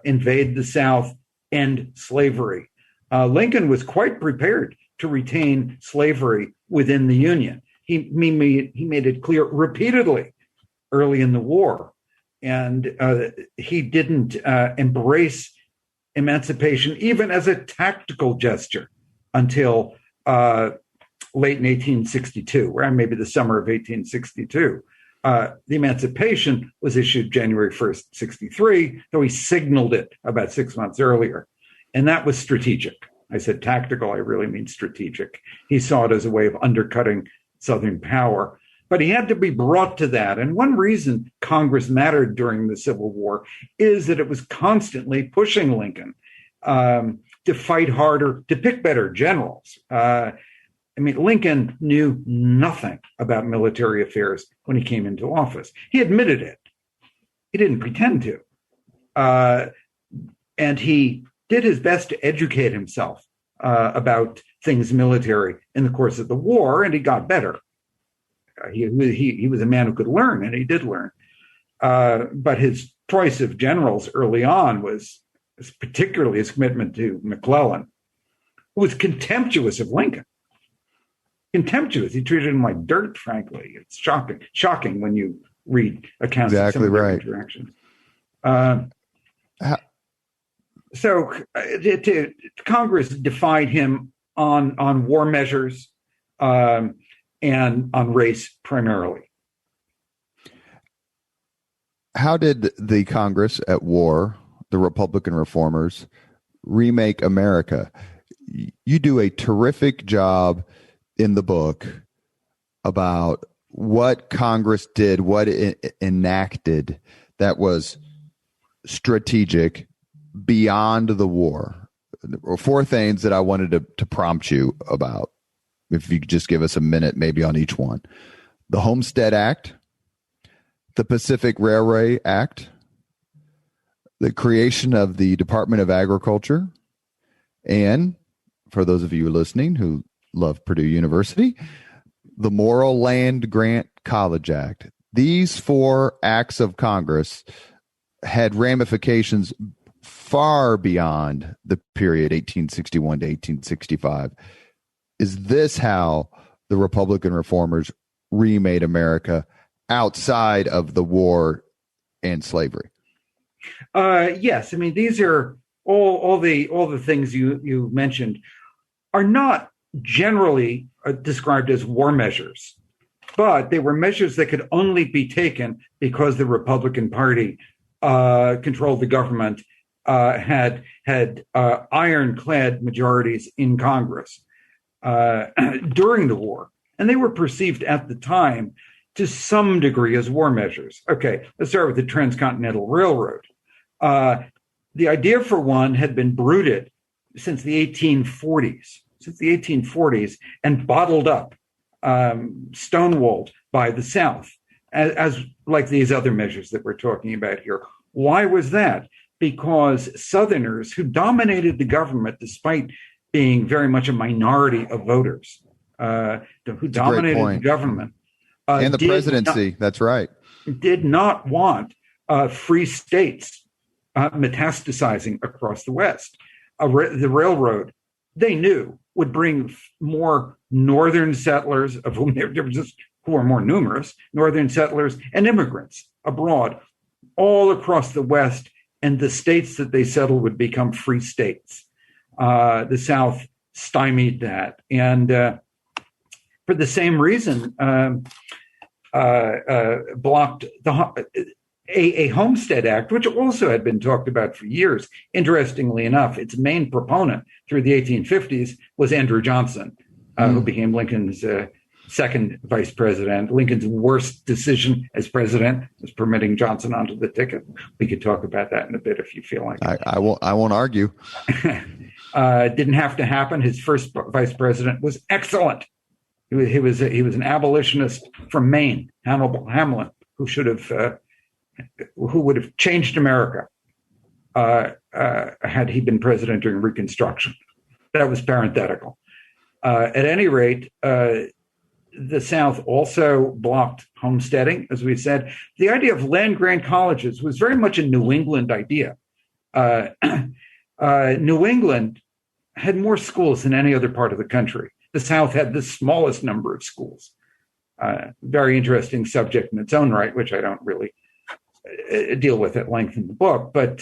invade the South, end slavery. Lincoln was quite prepared to retain slavery within the Union. He made it clear repeatedly early in the war, and he didn't embrace emancipation even as a tactical gesture until late in 1862, or maybe the summer of 1862. The Emancipation was issued January 1st, 63, though he signaled it about 6 months earlier. And that was strategic. I said tactical, I really mean strategic. He saw it as a way of undercutting Southern power. But he had to be brought to that. And one reason Congress mattered during the Civil War is that it was constantly pushing Lincoln to fight harder, to pick better generals. Lincoln knew nothing about military affairs when he came into office. He admitted it. He didn't pretend to. And he did his best to educate himself about things military in the course of the war, and he got better. He was a man who could learn, and he did learn. But his choice of generals early on was particularly his commitment to McClellan, who was contemptuous of Lincoln. Contemptuous. He treated him like dirt, frankly. It's shocking when you read accounts of some of their interactions. So Congress defied him on war measures and on race primarily. How did the Congress at war, the Republican reformers, remake America? You do a terrific job in the book about what Congress did, what it enacted that was strategic beyond the war. There were four things that I wanted to prompt you about. If you could just give us a minute maybe on each one. The Homestead Act, the Pacific Railway Act, the creation of the Department of Agriculture, and for those of you listening who love Purdue University, the Morrill Land Grant College Act. These four acts of Congress had ramifications far beyond the period 1861 to 1865. Is this how the Republican reformers remade America outside of the war and slavery? Yes. I mean, these are all the things you mentioned are not generally described as war measures, but they were measures that could only be taken because the Republican Party controlled the government, had ironclad majorities in Congress during the war, and they were perceived at the time to some degree as war measures. Okay, let's start with the Transcontinental Railroad. The idea for one had been brooded since the 1840s, and bottled up, stonewalled by the South, as like these other measures that we're talking about here. Why was that? Because Southerners who dominated the government, despite being very much a minority of voters, who dominated the government, and the presidency, that's right, did not want free states metastasizing across the West. The railroad, they knew, would bring more northern settlers, of whom who are more numerous, northern settlers and immigrants abroad, all across the West, and the states that they settled would become free states. The South stymied that, and for the same reason, blocked a Homestead Act, which also had been talked about for years. Interestingly enough, its main proponent through the 1850s was Andrew Johnson, who became Lincoln's second vice president. Lincoln's worst decision as president was permitting Johnson onto the ticket. We could talk about that in a bit if you feel like it. I won't argue. Didn't have to happen. His first vice president was excellent. He was an abolitionist from Maine, Hannibal Hamlin, who would have changed America had he been president during Reconstruction. That was parenthetical. At any rate, the South also blocked homesteading, as we said. The idea of land grant colleges was very much a New England idea. New England had more schools than any other part of the country. The South had the smallest number of schools. Very interesting subject in its own right, which I don't really deal with at length in the book. But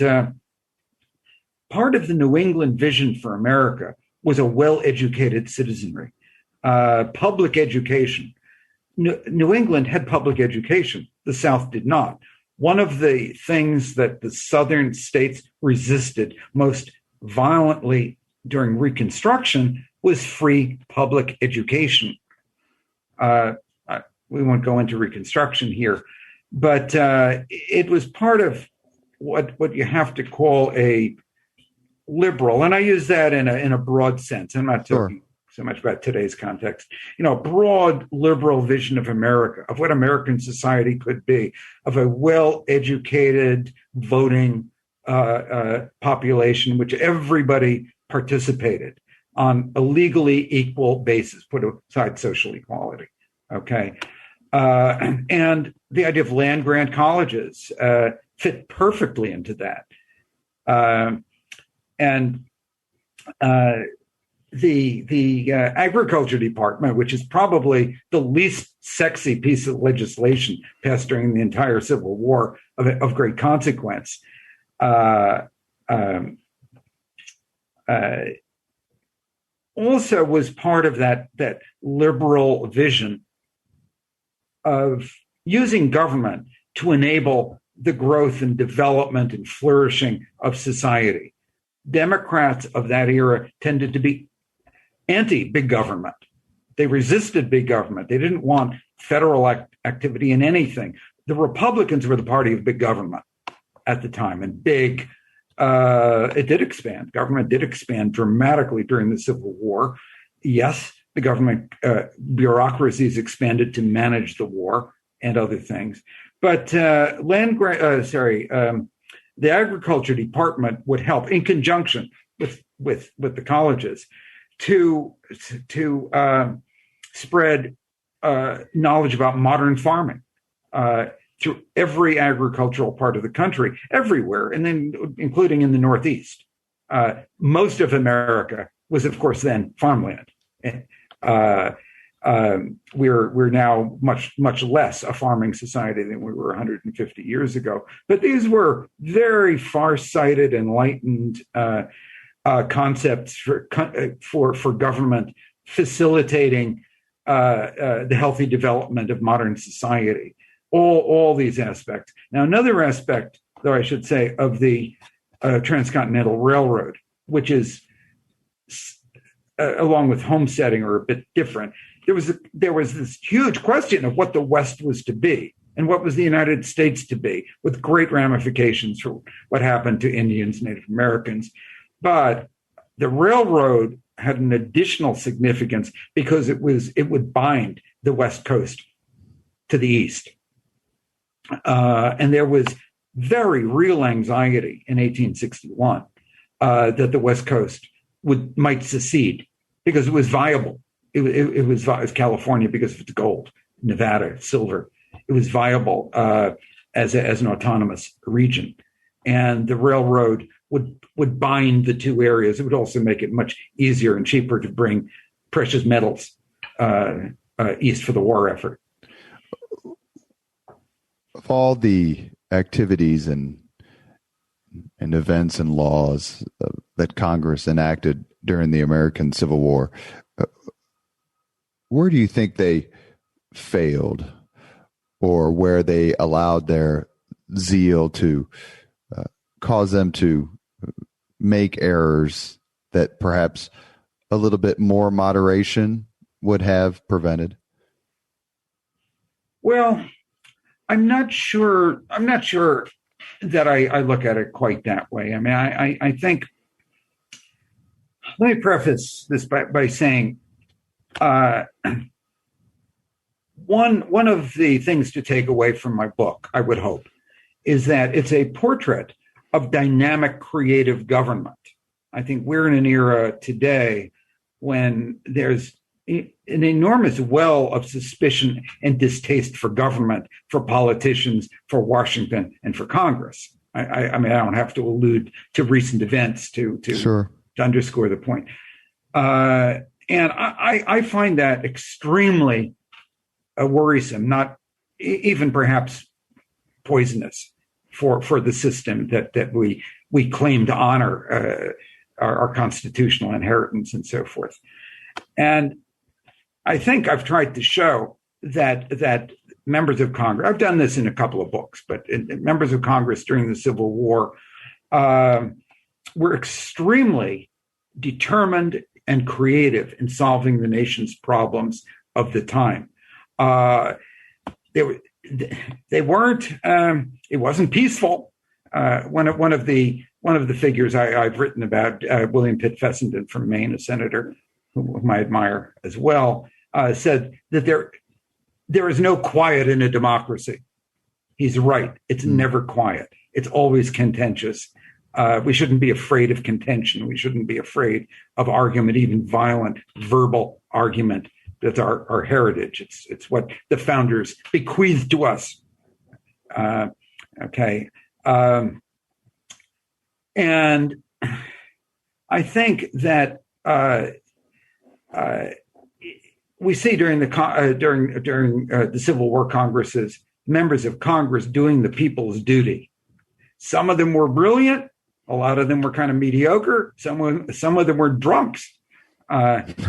part of the New England vision for America was a well-educated citizenry, public education. New England had public education. The South did not. One of the things that the Southern states resisted most violently during Reconstruction was free public education. We won't go into Reconstruction here, but it was part of what you have to call a liberal, and I use that in a broad sense. I'm not talking so much about today's context. Broad liberal vision of America, of what American society could be, of a well-educated voting population, which everybody participated on a legally equal basis, put aside social equality. Okay. And the idea of land grant colleges fit perfectly into that. The Agriculture Department, which is probably the least sexy piece of legislation passed during the entire Civil War of great consequence, also was part of that liberal vision of using government to enable the growth and development and flourishing of society. Democrats of that era tended to be anti-big government. They resisted big government. They didn't want federal activity in anything. The Republicans were the party of big government at the time, and it did expand. Government did expand dramatically during the Civil War. Yes, the government bureaucracies expanded to manage the war and other things. But the Agriculture Department would help in conjunction with the colleges to spread knowledge about modern farming through every agricultural part of the country, everywhere, and then including in the Northeast. Most of America was, of course, then farmland. We're now much less a farming society than we were 150 years ago. But these were very far-sighted, enlightened concepts for government facilitating the healthy development of modern society. All these aspects. Now, another aspect, though I should say, of the Transcontinental Railroad, which is along with homesteading, are a bit different. There was this huge question of what the West was to be and what was the United States to be, with great ramifications for what happened to Indians, Native Americans. But the railroad had an additional significance because it would bind the West Coast to the East. And there was very real anxiety in 1861 that the West Coast might secede because it was viable. It was California because of its gold, Nevada, silver. It was viable as an autonomous region, and the railroad would bind the two areas. It would also make it much easier and cheaper to bring precious metals east for the war effort. Of all the activities and events and laws that Congress enacted during the American Civil War, where do you think they failed, or where they allowed their zeal to cause them to make errors that perhaps a little bit more moderation would have prevented? Well, I'm not sure that I look at it quite that way. I mean, I think, let me preface this by saying one of the things to take away from my book, I would hope, is that it's a portrait of dynamic, creative government. I think we're in an era today when there's an enormous well of suspicion and distaste for government, for politicians, for Washington, and for Congress. I mean, I don't have to allude to recent events to underscore the point. And I find that extremely worrisome, not even perhaps poisonous for the system that we claim to honor our constitutional inheritance and so forth. And I think I've tried to show that members of Congress, I've done this in a couple of books, but members of Congress during the Civil War were extremely determined and creative in solving the nation's problems of the time. They weren't. It wasn't peaceful. one of the figures I've written about, William Pitt Fessenden from Maine, a senator whom I admire as well, said that there is no quiet in a democracy. He's right. It's never quiet. It's always contentious. We shouldn't be afraid of contention. We shouldn't be afraid of argument, even violent verbal argument. That's our heritage. It's what the founders bequeathed to us. Okay. And I think that we see during the Civil War Congresses, members of Congress doing the people's duty. Some of them were brilliant. A lot of them were kind of mediocre. Some of them were drunks. Pretty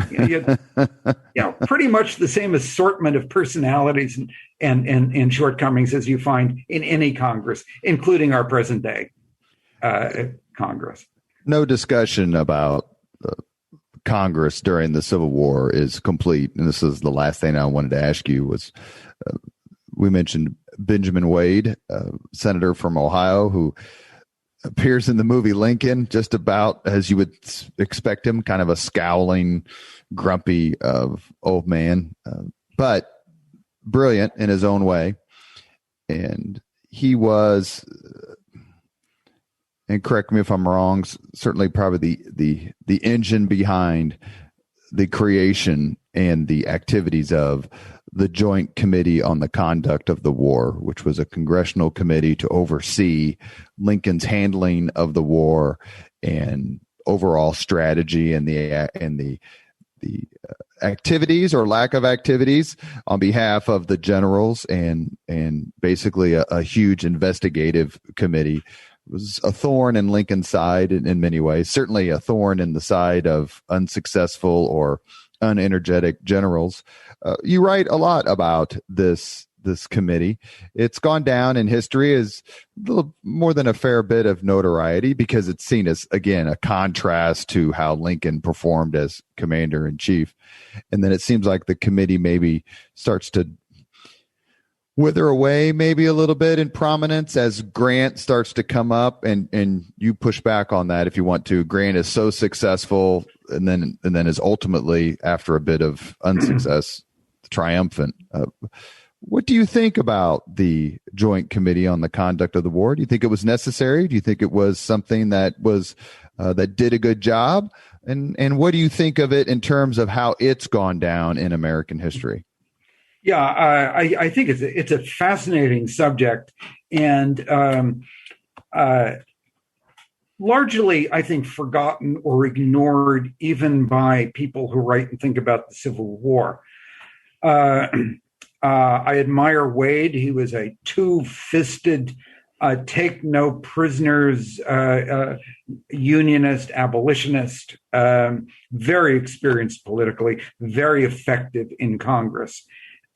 much the same assortment of personalities and shortcomings as you find in any Congress, including our present day Congress. No discussion about Congress during the Civil War is complete. And this is the last thing I wanted to ask you was, we mentioned Benjamin Wade, senator from Ohio, who appears in the movie Lincoln just about as you would expect him, kind of a scowling, grumpy old man, but brilliant in his own way. And he was, and correct me if I'm wrong, certainly probably the engine behind the creation and the activities of the Joint Committee on the Conduct of the War, which was a congressional committee to oversee Lincoln's handling of the war and overall strategy and the activities or lack of activities on behalf of the generals, and basically a huge investigative committee. It was a thorn in Lincoln's side in many ways, certainly a thorn in the side of unsuccessful or unenergetic generals. You write a lot about this committee. It's gone down in history as a little more than a fair bit of notoriety because it's seen as, again, a contrast to how Lincoln performed as commander in chief. And then it seems like the committee maybe starts to wither away maybe a little bit in prominence as Grant starts to come up, and you push back on that if you want to. Grant is so successful and then is ultimately, after a bit of unsuccess, triumphant. What do you think about the Joint Committee on the Conduct of the War? Do you think it was necessary? Do you think it was something that was that did a good job? And what do you think of it in terms of how it's gone down in American history? Yeah, I think it's a fascinating subject, and largely, I think, forgotten or ignored even by people who write and think about the Civil War. I admire Wade. He was a two-fisted, take no prisoners, unionist, abolitionist, very experienced politically, very effective in Congress.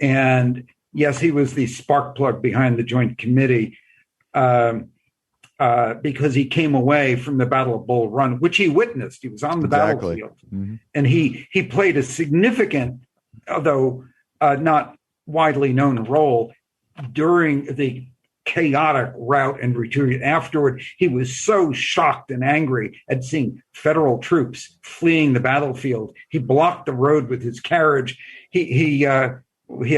And yes, he was the spark plug behind the Joint Committee because he came away from the Battle of Bull Run, which he witnessed. He was on the battlefield. Mm-hmm. And he played a significant, although not widely known, role during the chaotic rout and retreat. Afterward, he was so shocked and angry at seeing federal troops fleeing the battlefield. He blocked the road with his carriage. He had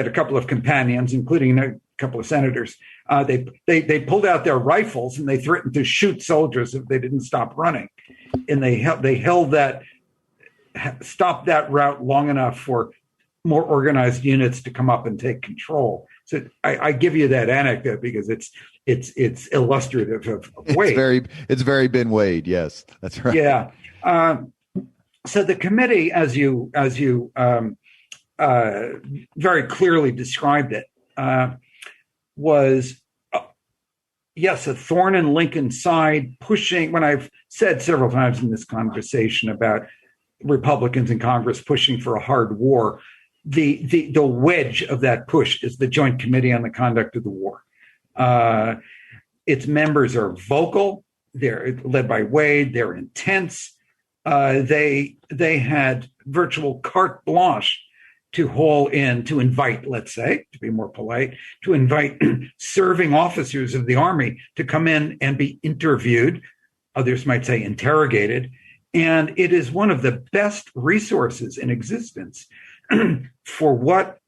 a couple of companions, including a couple of senators. They pulled out their rifles and they threatened to shoot soldiers if they didn't stop running. And they stopped that rout long enough for more organized units to come up and take control. So I give you that anecdote because it's illustrative of Wade. It's very Ben Wade. Yes, that's right. Yeah. So the committee, as you very clearly described it, was yes, a thorn in Lincoln's side, pushing. When I've said several times in this conversation about Republicans in Congress pushing for a hard war, the wedge of that push is the Joint Committee on the Conduct of the War. Its members are vocal. They're led by Wade. They're intense. They had virtual carte blanche to invite, let's say, to be more polite, to invite serving officers of the Army to come in and be interviewed. Others might say interrogated. And it is one of the best resources in existence for what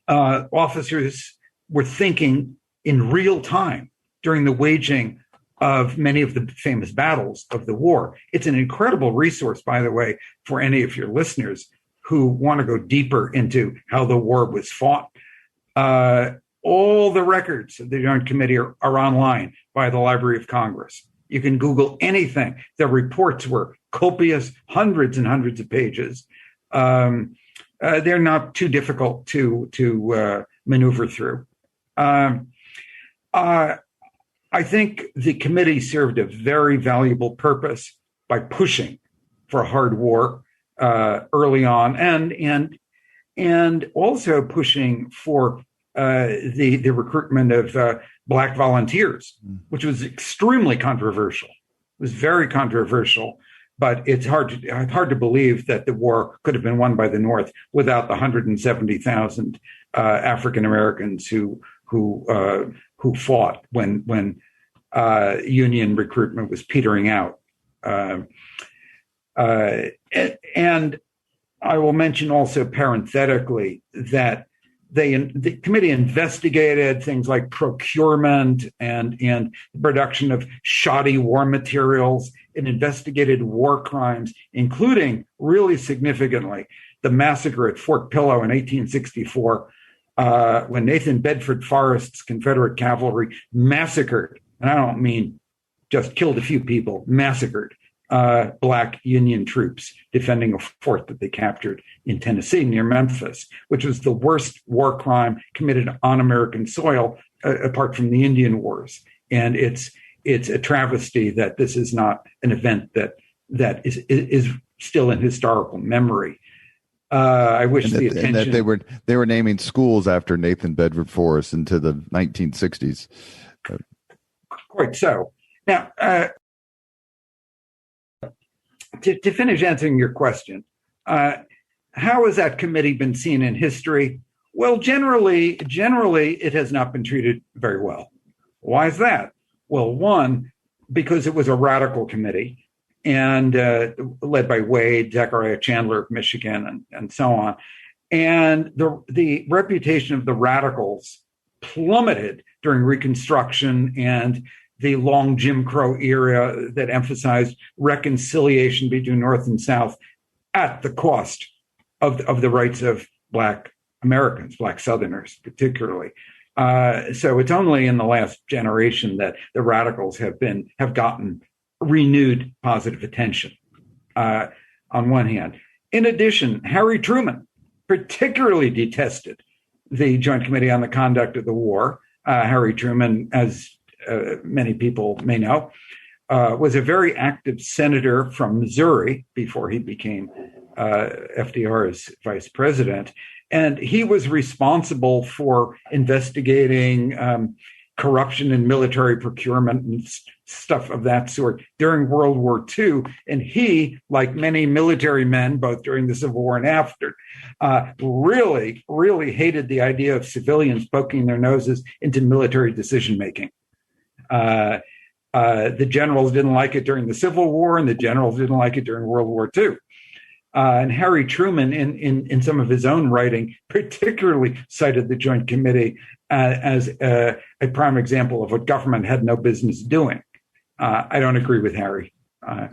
officers were thinking in real time during the waging of many of the famous battles of the war. It's an incredible resource, by the way, for any of your listeners who want to go deeper into how the war was fought. All the records of the Joint Committee are online by the Library of Congress. You can Google anything. The reports were copious, hundreds and hundreds of pages. They're not too difficult to maneuver through. I think the committee served a very valuable purpose by pushing for a hard war early on, and also pushing for the recruitment of Black volunteers, which was extremely controversial. It was very controversial, but it's hard to believe that the war could have been won by the North without the 170,000 African Americans who fought when Union recruitment was petering out. And I will mention also parenthetically that the committee investigated things like procurement and the production of shoddy war materials. It investigated war crimes, including, really significantly, the massacre at Fort Pillow in 1864, when Nathan Bedford Forrest's Confederate cavalry massacred, and I don't mean just killed a few people, massacred Black Union troops defending a fort that they captured in Tennessee near Memphis, which was the worst war crime committed on American soil, apart from the Indian Wars. And it's a travesty that this is not an event that is still in historical memory. I wish the attention. And that they were naming schools after Nathan Bedford Forrest into the 1960s. Quite so. Now, to finish answering your question, how has that committee been seen in history? Well, generally, it has not been treated very well. Why is that? Well, one, because it was a radical committee and led by Wade, Zechariah Chandler of Michigan, and so on. And the reputation of the radicals plummeted during Reconstruction and the long Jim Crow era that emphasized reconciliation between North and South at the cost of the rights of Black Americans, Black Southerners particularly. So it's only in the last generation that the radicals have gotten renewed positive attention on one hand. In addition, Harry Truman particularly detested the Joint Committee on the Conduct of the War. Harry Truman, as many people may know, was a very active senator from Missouri before he became FDR's vice president. And he was responsible for investigating corruption in military procurement and stuff of that sort during World War II. And he, like many military men, both during the Civil War and after, really, really hated the idea of civilians poking their noses into military decision-making. The generals didn't like it during the Civil War, and the generals didn't like it during World War II. And Harry Truman, in some of his own writing, particularly cited the Joint Committee as a prime example of what government had no business doing. I don't agree with Harry on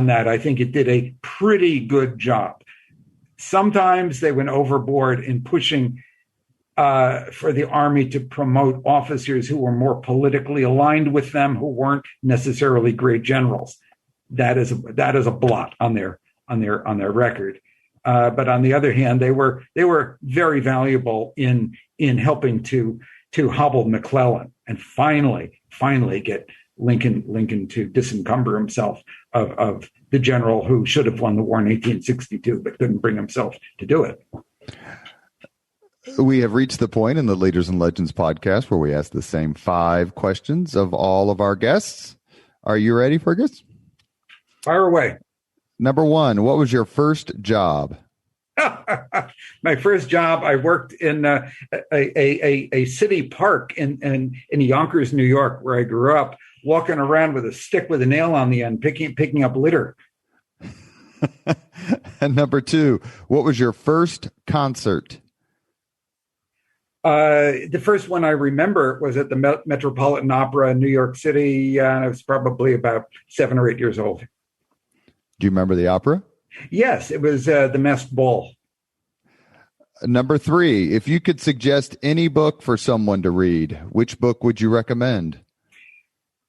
that. I think it did a pretty good job. Sometimes they went overboard in pushing for the Army to promote officers who were more politically aligned with them, who weren't necessarily great generals. That is a blot on their record. But on the other hand, they were very valuable in helping to hobble McClellan and finally get Lincoln to disencumber himself of the general who should have won the war in 1862 but couldn't bring himself to do it. We have reached the point in the Leaders and Legends podcast where we ask the same 5 questions of all of our guests. Are you ready, Fergus? Fire away. Number 1, what was your first job? My first job, I worked in a city park in Yonkers, New York, where I grew up, walking around with a stick with a nail on the end, picking up litter. And number 2, what was your first concert? The first one I remember was at the Metropolitan Opera in New York City, and I was probably about 7 or 8 years old. Do you remember the opera? Yes, it was The Masked Ball. Number 3, if you could suggest any book for someone to read, which book would you recommend?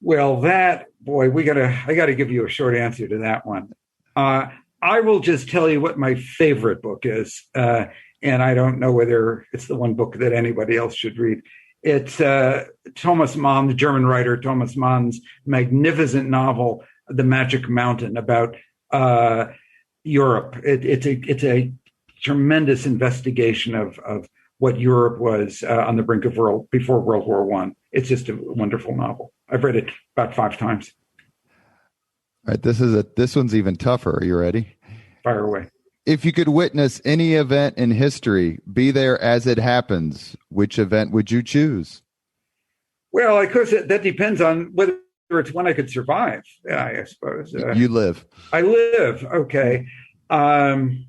Well, I got to give you a short answer to that one. I will just tell you what my favorite book is, and I don't know whether it's the one book that anybody else should read. It's Thomas Mann, the German writer Thomas Mann's magnificent novel, The Magic Mountain, about Europe. It's a tremendous investigation of what Europe was on the brink of before World War I. It's just a wonderful novel. I've read it about 5 times. All right, this one's even tougher. Are you ready? Fire away. If you could witness any event in history, be there as it happens, which event would you choose? Well, of course, that depends on whether it's one I could survive, I suppose. You live. I live. Okay. The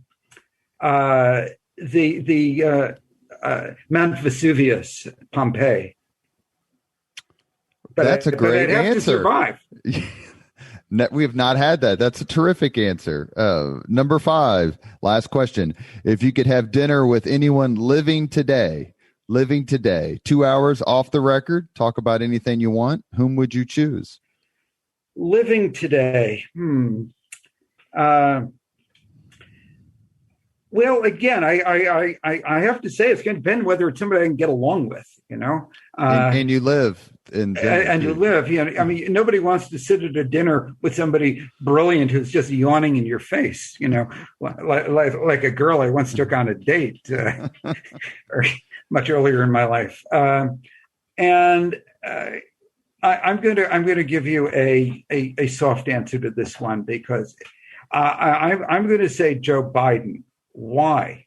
Mount Vesuvius, Pompeii. That's a great I'd have answer. To survive. We have not had that. That's a terrific answer. Number 5, last question. If you could have dinner with anyone living today, 2 hours off the record, talk about anything you want, whom would you choose? Living today. Well, again, I have to say it's going to depend whether it's somebody I can get along with, you know. And you live in Denver. And you live, you know. I mean, nobody wants to sit at a dinner with somebody brilliant who's just yawning in your face, you know, like a girl I once took on a date much earlier in my life. I'm going to give you a soft answer to this one because I'm going to say Joe Biden. Why?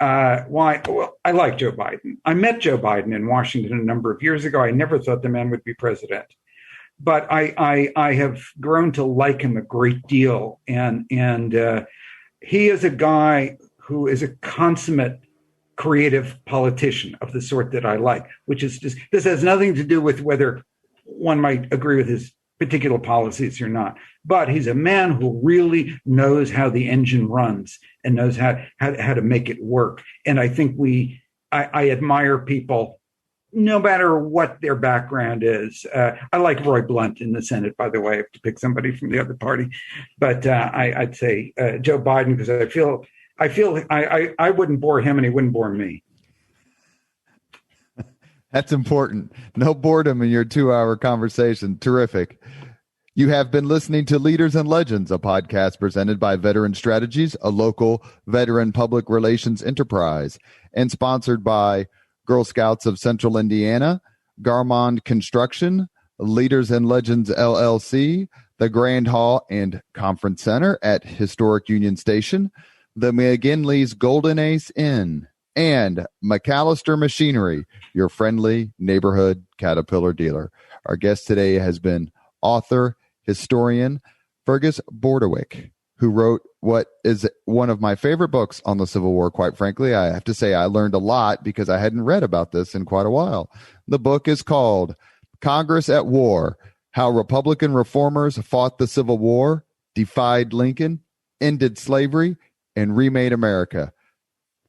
Well, I like Joe Biden. I met Joe Biden in Washington a number of years ago. I never thought the man would be president, but I have grown to like him a great deal. And he is a guy who is a consummate creative politician of the sort that I like, which is just, this has nothing to do with whether one might agree with his particular policies or not. But he's a man who really knows how the engine runs and knows how to make it work. And I think I admire people, no matter what their background is. I like Roy Blunt in the Senate, by the way, to pick somebody from the other party. But I'd say Joe Biden, because I feel I wouldn't bore him and he wouldn't bore me. That's important. No boredom in your 2-hour conversation. Terrific. You have been listening to Leaders and Legends, a podcast presented by Veteran Strategies, a local veteran public relations enterprise, and sponsored by Girl Scouts of Central Indiana, Garmond Construction, Leaders and Legends LLC, the Grand Hall and Conference Center at Historic Union Station, the McGinley's Golden Ace Inn, and McAllister Machinery, your friendly neighborhood Caterpillar dealer. Our guest today has been author, historian Fergus Bordewich, who wrote what is one of my favorite books on the Civil War, quite frankly. I have to say I learned a lot because I hadn't read about this in quite a while. The book is called Congress at War, How Republican Reformers Fought the Civil War, Defied Lincoln, Ended Slavery, and Remade America.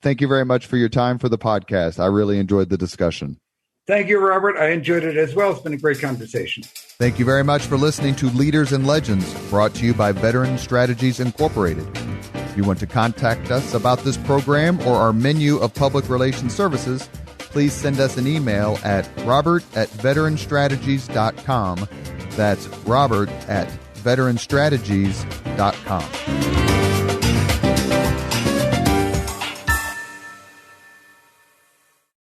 Thank you very much for your time for the podcast. I really enjoyed the discussion. Thank you, Robert. I enjoyed it as well. It's been a great conversation. Thank you very much for listening to Leaders and Legends, brought to you by Veteran Strategies Incorporated. If you want to contact us about this program or our menu of public relations services, please send us an email at robert@veteranstrategies.com. That's robert@veteranstrategies.com.